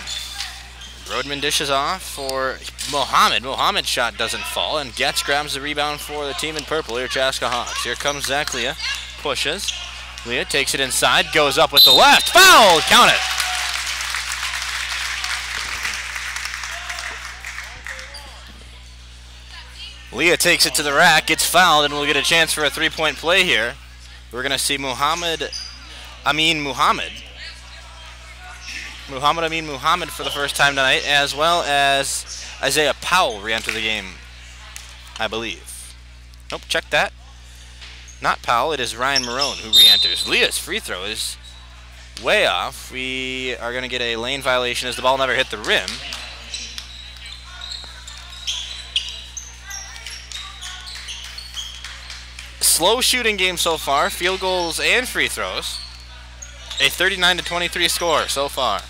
Brodman dishes off for Mohammed. Mohammed's shot doesn't fall, and Getz grabs the rebound for the team in purple here, Chaska Hawks. Here comes Zach Leah, pushes. Leah takes it inside, goes up with the left. Foul! Count it! Leah takes it to the rack, gets fouled, and we'll get a chance for a 3-point play here. We're going to see Muhammad Amin Muhammad for the first time tonight, as well as Isaiah Powell re-enter the game, I believe. Nope, check that. Not Powell, it is Ryan Marone who re-enters. Leah's free throw is way off. We are going to get a lane violation as the ball never hit the rim. Slow shooting game so far, field goals and free throws. A 39-23 score so far.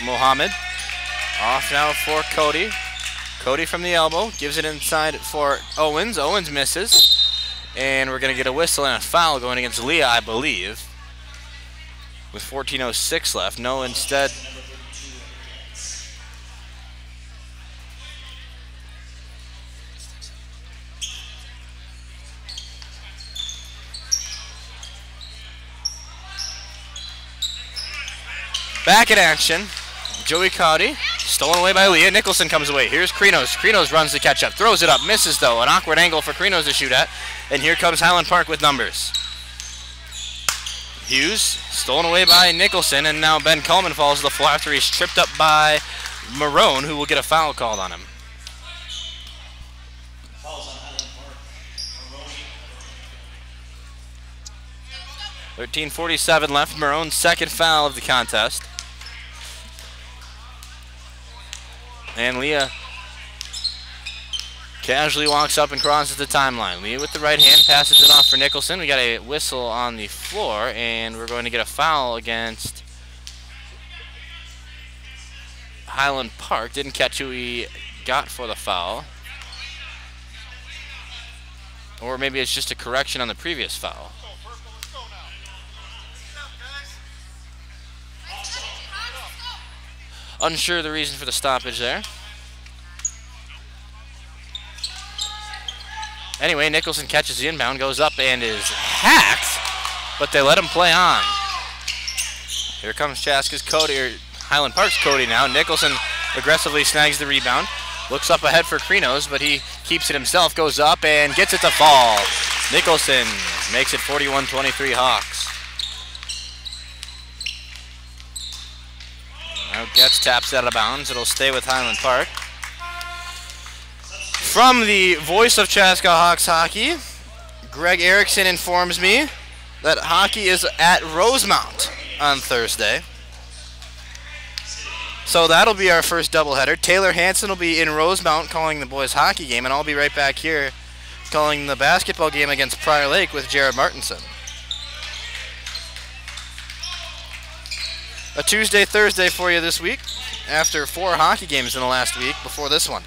Mohammed off now for Cody. Cody from the elbow gives it inside for Owens. Owens misses, and we're going to get a whistle and a foul going against Leah, I believe, with 14:06 left. No, instead back in action. Joey Cowdy, stolen away by Leah. Nicholson comes away. Here's Krinos. Krinos runs the catch up, throws it up, misses though. An awkward angle for Krinos to shoot at. And here comes Highland Park with numbers. Hughes, stolen away by Nicholson, and now Ben Coleman falls to the floor after he's tripped up by Marone, who will get a foul called on him. 13:47 left. Marone's second foul of the contest. And Leah casually walks up and crosses the timeline. Leah with the right hand passes it off for Nicholson. We got a whistle on the floor, and we're going to get a foul against Highland Park. Didn't catch who he got for the foul. Or maybe it's just a correction on the previous foul. Unsure of the reason for the stoppage there. Anyway, Nicholson catches the inbound, goes up and is hacked, but they let him play on. Here comes Chaska's Cody, or Highland Park's Cody now. Nicholson aggressively snags the rebound, looks up ahead for Krinos, but he keeps it himself, goes up and gets it to fall. Nicholson makes it 41-23 Hawks. Now Getz taps out of bounds. It'll stay with Highland Park. From the voice of Chaska Hawks hockey, Greg Erickson informs me that hockey is at Rosemount on Thursday. So that'll be our first doubleheader. Taylor Hansen will be in Rosemount calling the boys' hockey game, and I'll be right back here calling the basketball game against Prior Lake with Jared Martinson. A Tuesday, Thursday for you this week after 4 hockey games in the last week before this one.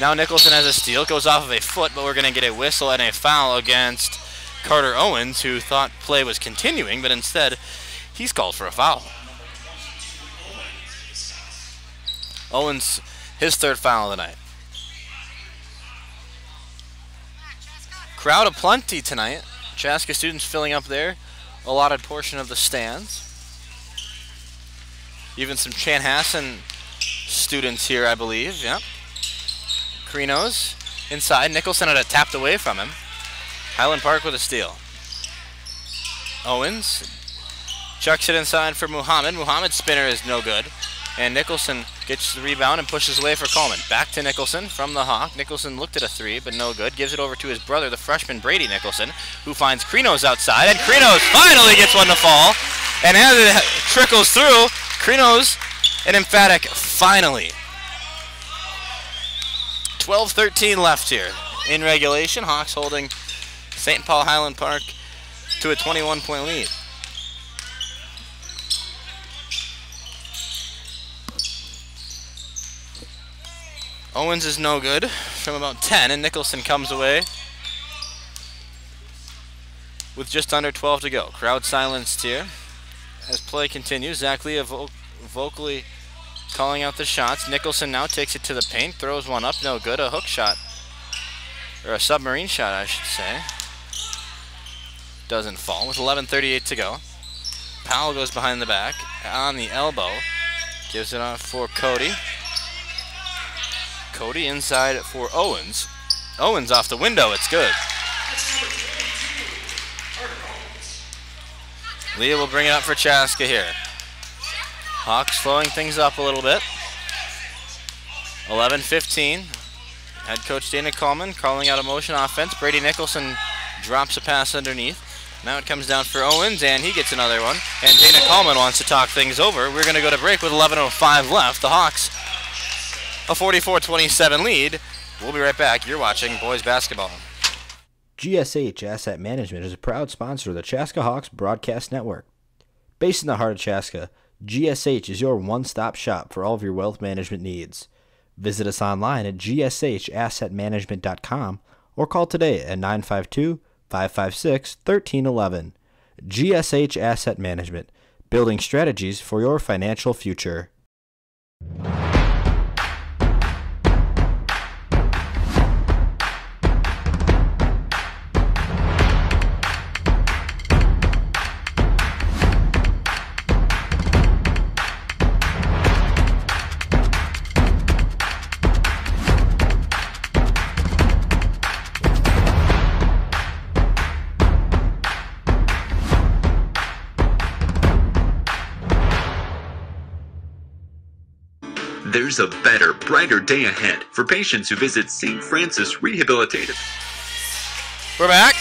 Now Nicholson has a steal, goes off of a foot, but we're going to get a whistle and a foul against Carter Owens, who thought play was continuing, but instead he's called for a foul. Owens, his 3rd foul of the night. Crowd aplenty tonight. Chaska students filling up their allotted portion of the stands. Even some Chanhassen students here, I believe. Yep. Krinos inside. Nicholson had it tapped away from him. Highland Park with a steal. Owens chucks it inside for Muhammad. Muhammad's spinner is no good. And Nicholson gets the rebound and pushes away for Coleman. Back to Nicholson from the Hawk. Nicholson looked at a 3, but no good. Gives it over to his brother, the freshman Brady Nicholson, who finds Krinos outside. And Krinos finally gets one to fall. And as it trickles through, Krinos an emphatic finally. 12-13 left here in regulation. Hawks holding St. Paul Highland Park to a 21-point lead. Owens is no good from about 10, and Nicholson comes away with just under 12 to go. Crowd silenced here as play continues. Zach Leah vocally calling out the shots. Nicholson now takes it to the paint, throws one up, no good. A hook shot, or a submarine shot, I should say. Doesn't fall with 11:38 to go. Powell goes behind the back on the elbow. Gives it off for Cody. Cody inside for Owens. Owens off the window, it's good. Leah will bring it up for Chaska here. Hawks slowing things up a little bit. 11-15. Head coach Dana Coleman calling out a motion offense. Brady Nicholson drops a pass underneath. Now it comes down for Owens, and he gets another one. And Dana Coleman wants to talk things over. We're going to go to break with 11:05 left. The Hawks, a 44-27 lead. We'll be right back. You're watching boys basketball. GSH Asset Management is a proud sponsor of the Chaska Hawks Broadcast Network. Based in the heart of Chaska, GSH is your one-stop shop for all of your wealth management needs. Visit us online at gshassetmanagement.com or call today at 952-556-1311. GSH Asset Management, building strategies for your financial future. There's a better, brighter day ahead for patients who visit St. Francis Rehabilitative. We're back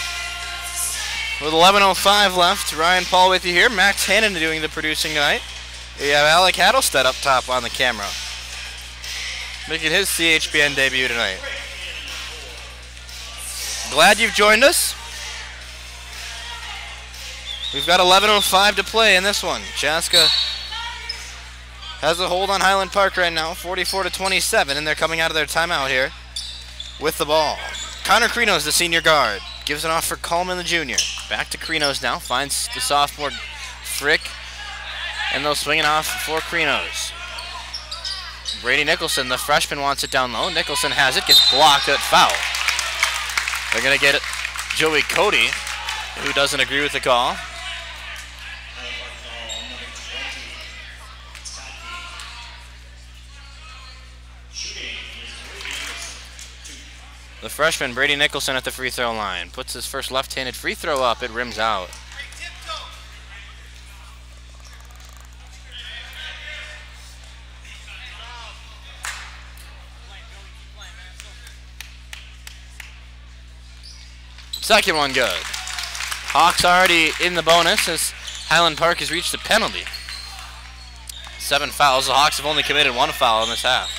with 11:05 left. Ryan Paul with you here. Max Hannon doing the producing tonight. We have Alec Hattelstead up top on the camera, making his CHBN debut tonight. Glad you've joined us. We've got 11:05 to play in this one. Chaska has a hold on Highland Park right now, 44-27, and they're coming out of their timeout here with the ball. Connor Krinos, the senior guard, gives it off for Coleman, the junior. Back to Krinos now, finds the sophomore Frick, and they'll swing it off for Krinos. Brady Nicholson, the freshman, wants it down low. Nicholson has it, gets blocked at foul. They're going to get it Joey Cody, who doesn't agree with the call. The freshman, Brady Nicholson, at the free throw line. Puts his first left-handed free throw up. It rims out. Second one good. Hawks already in the bonus as Highland Park has reached the penalty. 7 fouls. The Hawks have only committed 1 foul in this half.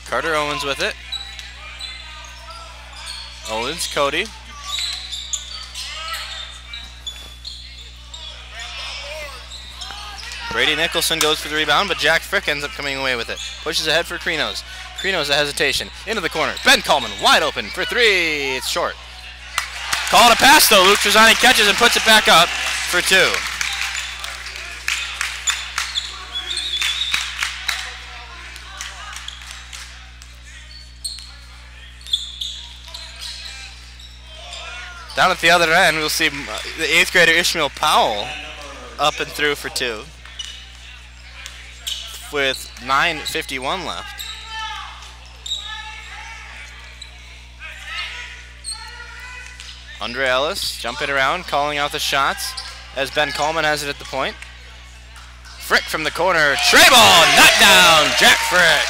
Carter Owens with it. Owens, Cody. Brady Nicholson goes for the rebound, but Jack Frick ends up coming away with it. Pushes ahead for Krinos. Krinos a hesitation. Into the corner. Ben Coleman wide open for 3. It's short. Call it a pass though. Luke Trezani catches and puts it back up for 2. Down at the other end, we'll see the 8th grader Ishmael Powell up and through for 2 with 9:51 left. Andre Ellis jumping around, calling out the shots as Ben Coleman has it at the point. Frick from the corner, tray ball, knocked down, Jack Frick.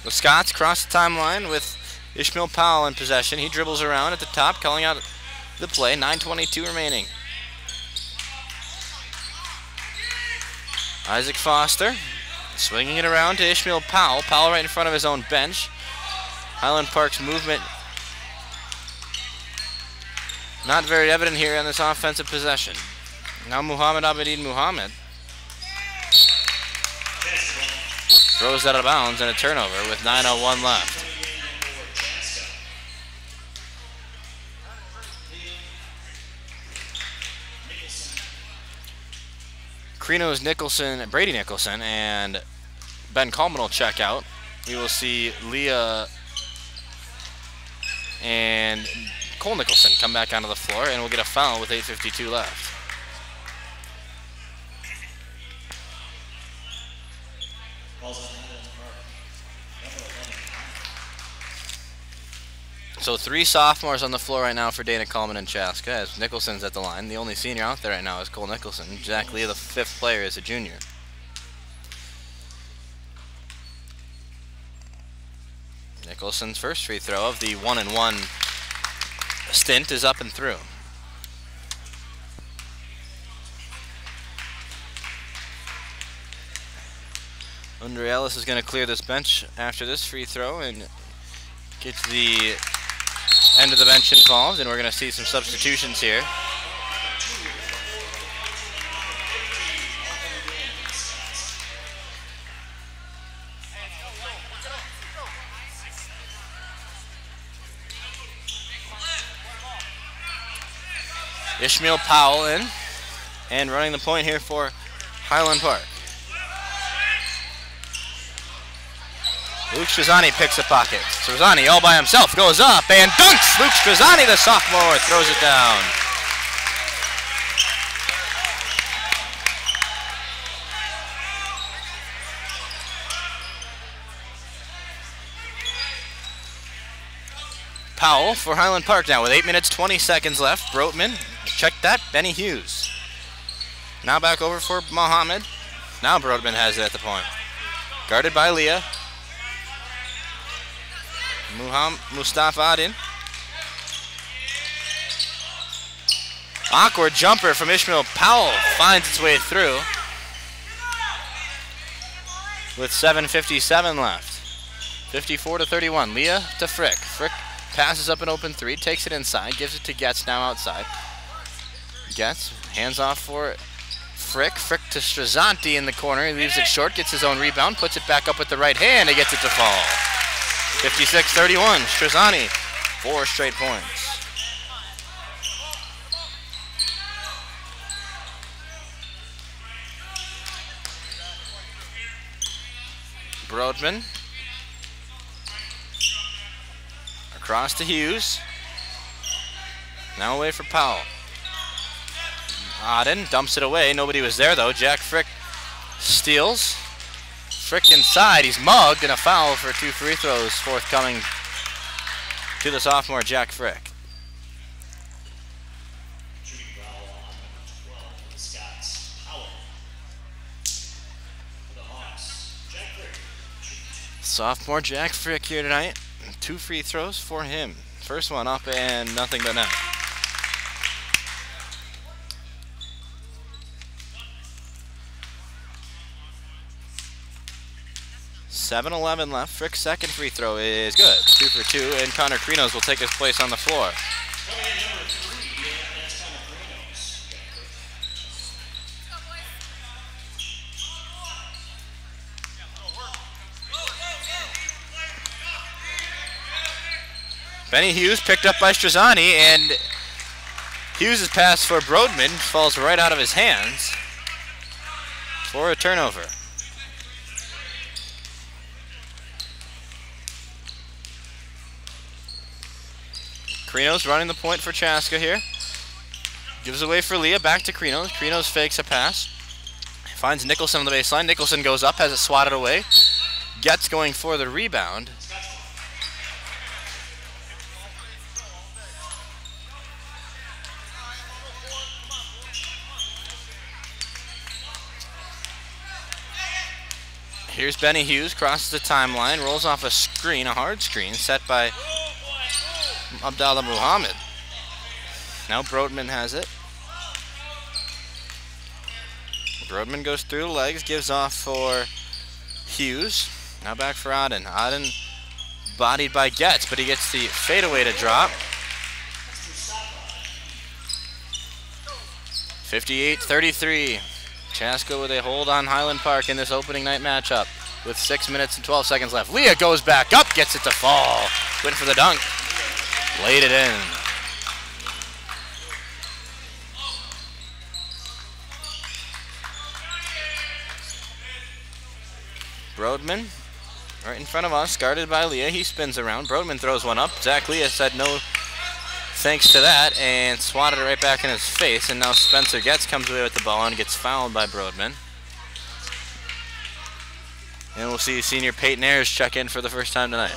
The Scots cross the timeline with Ishmael Powell in possession. He dribbles around at the top, calling out the play. 9:22 remaining. Isaac Foster swinging it around to Ishmael Powell. Powell right in front of his own bench. Highland Park's movement not very evident here on this offensive possession. Now Muhammad Abedin Muhammad throws that out of bounds and a turnover with 9:01 left. Krinos Nicholson, Brady Nicholson, and Ben Coleman will check out. We will see Leah and Cole Nicholson come back onto the floor, and we'll get a foul with 8:52 left. So 3 sophomores on the floor right now for Dana Coleman and Chaska as Nicholson's at the line. The only senior out there right now is Cole Nicholson. Jack Lee, the 5th player, is a junior. Nicholson's first free throw of the 1-and-1 stint is up and through. Andre Ellis is going to clear this bench after this free throw and get the end of the bench involved, and we're going to see some substitutions here. Ishmael Powell in, and running the point here for Highland Park. Luke Trezani picks a pocket. Trezani all by himself goes up and dunks. Luke Trezani, the sophomore, throws it down. Powell for Highland Park now with 8 minutes, 20 seconds left. Brotman, check that, Benny Hughes. Now back over for Mohammed. Now Brotman has it at the point. Guarded by Leah. Mustafa Adin. Awkward jumper from Ishmael Powell finds its way through with 7:57 left. 54-31. Leah to Frick. Frick passes up an open 3, takes it inside, gives it to Getz now outside. Getz hands off for Frick. Frick to Strazanti in the corner. He leaves it short, gets his own rebound, puts it back up with the right hand, and gets it to fall. 56-31, Strazani, 4 straight points. Brodman. Across to Hughes. Now away for Powell. Aden dumps it away. Nobody was there though. Jack Frick steals. Frick inside, he's mugged, and a foul for 2 free throws forthcoming to the sophomore Jack Frick. Shooting foul on number 12 for the Scots. Howell. For the Hawks. Sophomore Jack Frick here tonight. 2 free throws for him. First one up and nothing but net. 7:11 left. Frick's second free throw is good. 2 for 2, and Connor Krinos will take his place on the floor. Coming in number 3, that's Connor Krinos. Benny Hughes picked up by Strazzani, and Hughes' pass for Brodman falls right out of his hands for a turnover. Krinos running the point for Chaska here. Gives away for Leah, back to Krinos. Krinos fakes a pass. Finds Nicholson on the baseline. Nicholson goes up, has it swatted away. Getz going for the rebound. Here's Benny Hughes, crosses the timeline, rolls off a screen, a hard screen, set by Abdallah Muhammad. Now Brodman has it. Brodman goes through the legs, gives off for Hughes. Now back for Aden. Aden bodied by Getz, but he gets the fadeaway to drop. 58-33. Chaska with a hold on Highland Park in this opening night matchup with 6 minutes and 12 seconds left. Leah goes back up, gets it to fall. Went for the dunk. Laid it in. Brodman, right in front of us, guarded by Leah. He spins around. Brodman throws one up. Zach Leah said no thanks to that and swatted it right back in his face. And now Spencer Getz comes away with the ball and gets fouled by Brodman. And we'll see senior Peyton Ayers check in for the first time tonight.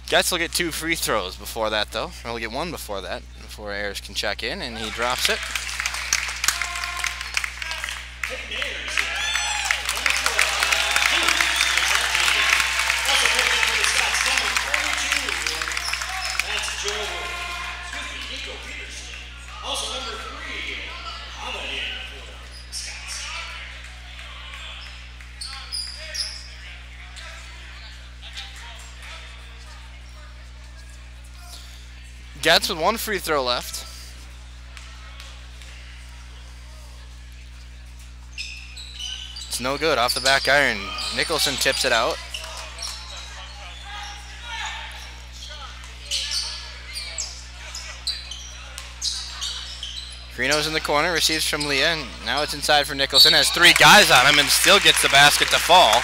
Getz will get 2 free throws before that, though. Or he'll get 1 before that, before Ayers can check in, and he drops it. Also number 3, Highland for Scots. Getz with 1 free throw left. It's no good, off the back iron. Nicholson tips it out. Krinos in the corner, receives from Leah, and now it's inside for Nicholson. Has 3 guys on him and still gets the basket to fall.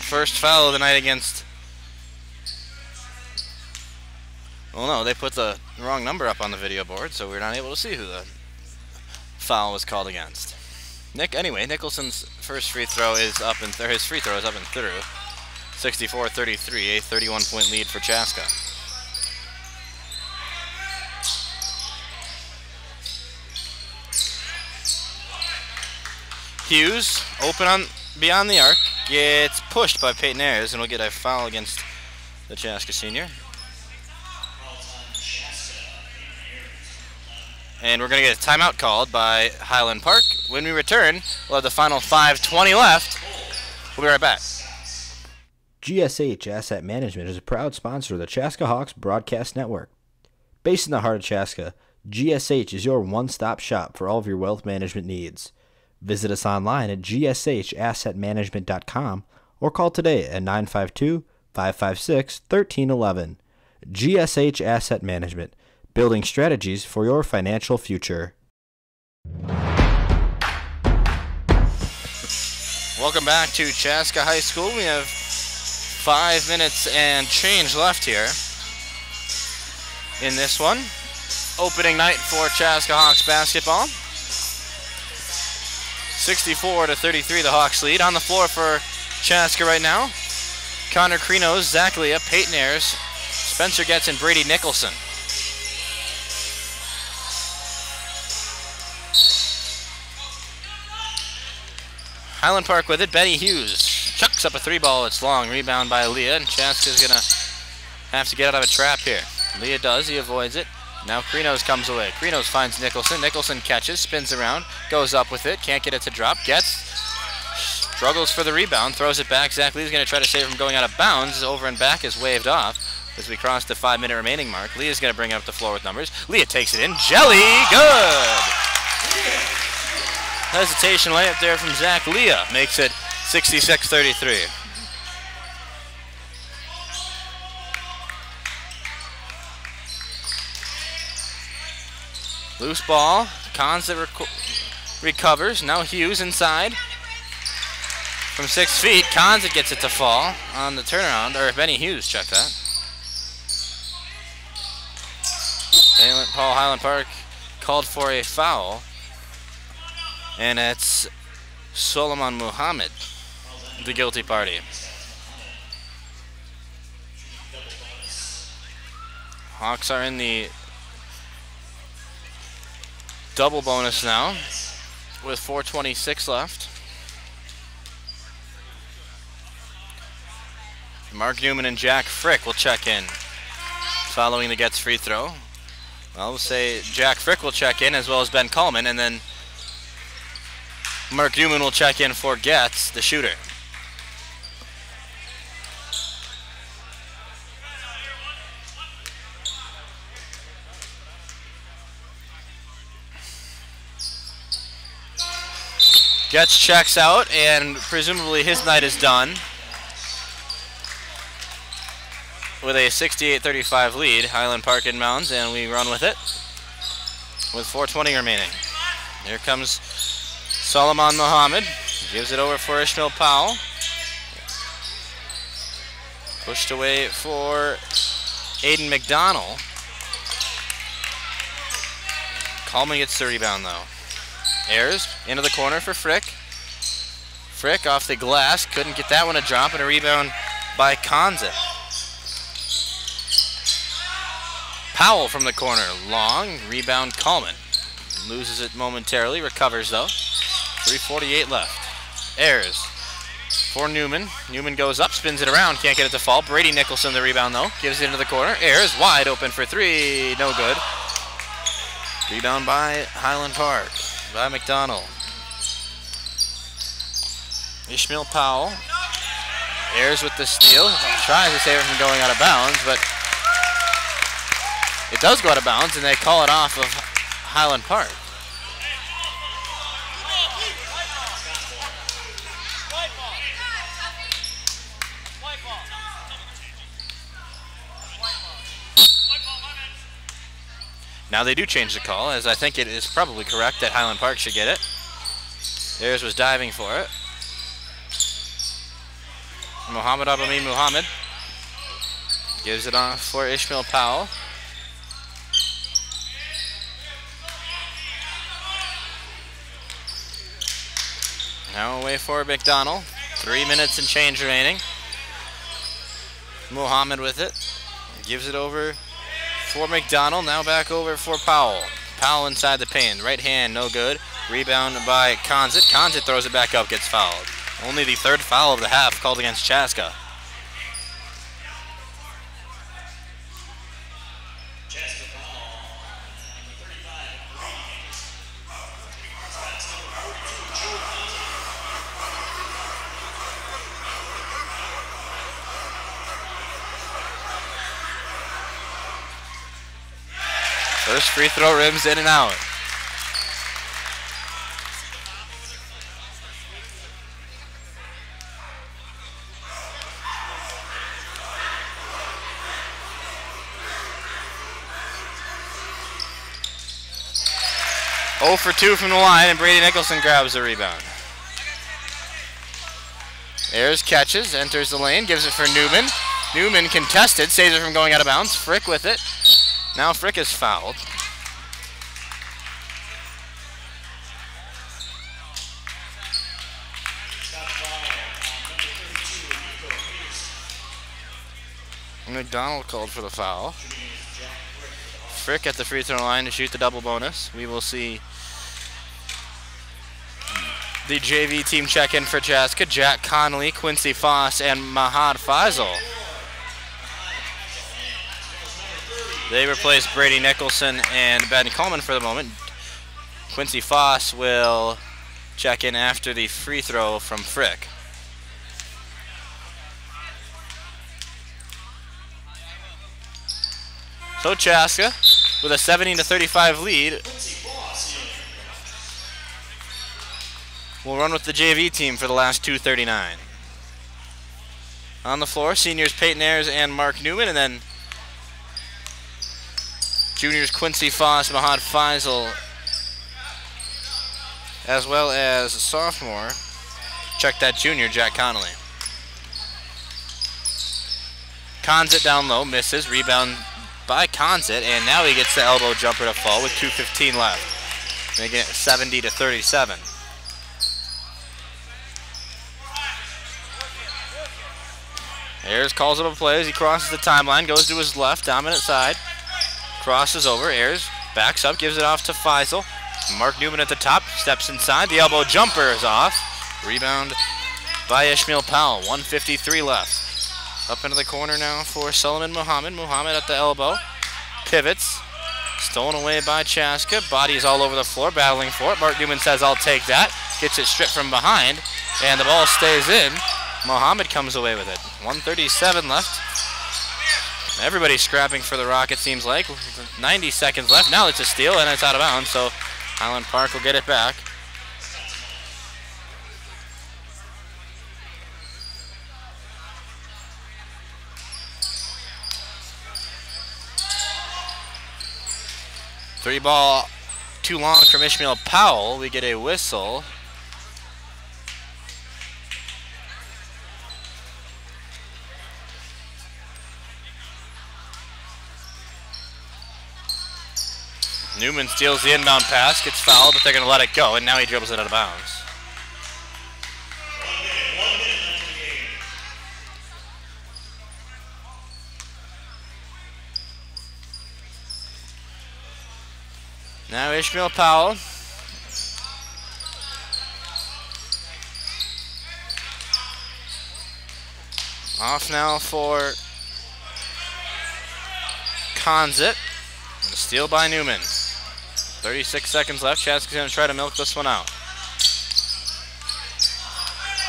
First foul of the night against... Well, no, they put the wrong number up on the video board, so we're not able to see who the foul was called against. Anyway, Nicholson's first free throw is up and his free throw is up and through. 64-33, a 31-point lead for Chaska. Hughes, open on beyond the arc, gets pushed by Peyton Ayers, and will get a foul against the Chaska senior. And we're going to get a timeout called by Highland Park. When we return, we'll have the final 5:20 left. We'll be right back. GSH Asset Management is a proud sponsor of the Chaska Hawks Broadcast Network. Based in the heart of Chaska, GSH is your one-stop shop for all of your wealth management needs. Visit us online at gshassetmanagement.com or call today at 952-556-1311. GSH Asset Management, building strategies for your financial future. Welcome back to Chaska High School. We have 5 minutes and change left here in this one. Opening night for Chaska Hawks basketball. 64-33, the Hawks lead. On the floor for Chaska right now. Connor Krinos, Zach Leah, Peyton Ayers, Spencer Getz, and Brady Nicholson. Highland Park with it. Benny Hughes chucks up a 3-ball. It's long. Rebound by Leah, and Chaska's going to have to get out of a trap here. Leah does. He avoids it. Now Krinos comes away. Krinos finds Nicholson. Nicholson catches, spins around, goes up with it. Can't get it to drop. Gets, struggles for the rebound, throws it back. Zach Lee's going to try to save it from going out of bounds. Over and back is waved off as we cross the 5-minute remaining mark. Leah's going to bring it up the floor with numbers. Leah takes it in. Jelly, good! Hesitation layup there from Zach Leah makes it 66-33. Loose ball. Cons recovers. Now Hughes inside. From 6 feet. Cons gets it to fall on the turnaround. Or Benny Hughes, check that. Paul Highland Park called for a foul. And it's Solomon Muhammad, the guilty party. Hawks are in the double bonus now with 4:26 left. Mark Newman and Jack Frick will check in following the Getz free throw. Well, we'll say Jack Frick will check in as well as Ben Coleman, and then Mark Newman will check in for Getz, the shooter. Getz checks out, and presumably his night is done with a 68-35 lead. Highland Park inbounds, and we run with it with 4:20 remaining. Here comes Solomon Muhammad, gives it over for Ishmael Powell. Pushed away for Aiden McDonald. Coleman gets the rebound though. Ayers into the corner for Frick. Frick off the glass, couldn't get that one to drop, and a rebound by Konza. Powell from the corner, long, rebound Coleman. Loses it momentarily, recovers though. 3:48 left. Ayers for Newman. Newman goes up, spins it around, can't get it to fall. Brady Nicholson the rebound though, gives it into the corner. Ayers wide open for 3, no good. Rebound by Highland Park, by McDonald. Ishmael Powell. Ayers with the steal, tries to save it from going out of bounds, but it does go out of bounds, and they call it off of Highland Park. Now they do change the call, as I think it is probably correct that Highland Park should get it. Ayers was diving for it. Muhammad Abamin Muhammad gives it off for Ishmael Powell. Now away for McDonald. 3 minutes and change remaining. Muhammad with it. Gives it over for McDonald. Now back over for Powell. Powell inside the paint. Right hand, no good. Rebound by Konzit. Konzit throws it back up, gets fouled. Only the 3rd foul of the half called against Chaska. First free throw rims in and out. Oh for 2 from the line, and Brady Nicholson grabs the rebound. Ayers catches, enters the lane, gives it for Newman. Newman contested, saves it from going out of bounds. Frick with it. Now Frick is fouled. McDonald called for the foul. Frick at the free throw line to shoot the double bonus. We will see the JV team check in for Chaska. Jack Connolly, Quincy Foss, and Mahad Faisal. They replace Brady Nicholson and Ben Coleman for the moment. Quincy Foss will check in after the free throw from Frick. So Chaska with a 70-35 lead will run with the JV team for the last 2:39. On the floor, seniors Peyton Ayers and Mark Newman, and then juniors Quincy Foss, Mahad Faisal, as well as sophomore, check that junior, Jack Connolly. Conzit down low, misses, rebound by Conzit, and now he gets the elbow jumper to fall with 2:15 left, making it 70-37. Ayers calls up a play as he crosses the timeline, goes to his left, dominant side, crosses over, Ayers backs up, gives it off to Faisal. Mark Newman at the top, steps inside, the elbow jumper is off. Rebound by Ishmael Powell, 1:53 left. Up into the corner now for Solomon Muhammad. Muhammad at the elbow, pivots, stolen away by Chaska. Bodies all over the floor, battling for it. Mark Newman says, "I'll take that." Gets it stripped from behind, and the ball stays in. Muhammad comes away with it. 1:37 left. Everybody's scrapping for the Rock, it seems like. 90 seconds left. Now it's a steal, and it's out of bounds, so Highland Park will get it back. Three ball too long from Ishmael Powell. We get a whistle. Newman steals the inbound pass, gets fouled, but they're going to let it go, and now he dribbles it out of bounds. Now Ishmael Powell. Off now for Conzit. And a steal by Newman. 36 seconds left. Chaska's going to try to milk this one out.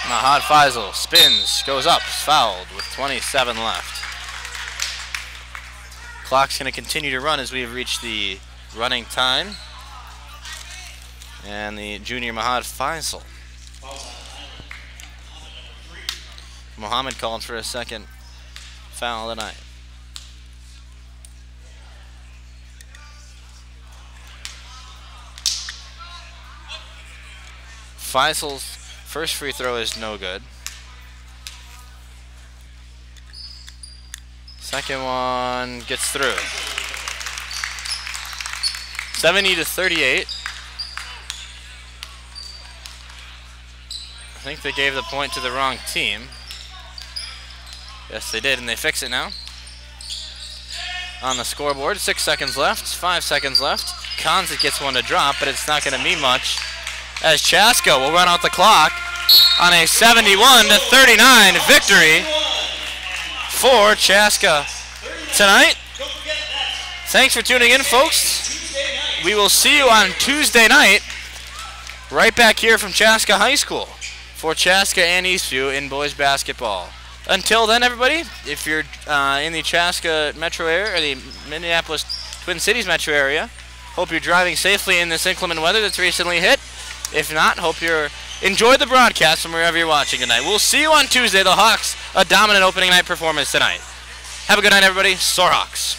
Mahad Faisal spins, goes up, fouled with 27 left. Clock's going to continue to run as we've reached the running time. And the junior Mahad Faisal. Muhammad called for a second foul tonight. Faisal's first free throw is no good. Second one gets through. 70-38. I think they gave the point to the wrong team. Yes, they did, and they fix it now. On the scoreboard, 6 seconds left, 5 seconds left. Conzit gets one to drop, but it's not going to mean much, as Chaska will run out the clock on a 71-39 victory for Chaska tonight. Thanks for tuning in, folks. We will see you on Tuesday night right back here from Chaska High School for Chaska and Eastview in boys basketball. Until then, everybody, if you're in the Chaska metro area or the Minneapolis Twin Cities metro area, hope you're driving safely in this inclement weather that's recently hit. If not, hope you enjoy the broadcast from wherever you're watching tonight. We'll see you on Tuesday. The Hawks, a dominant opening night performance tonight. Have a good night, everybody. Soar Hawks.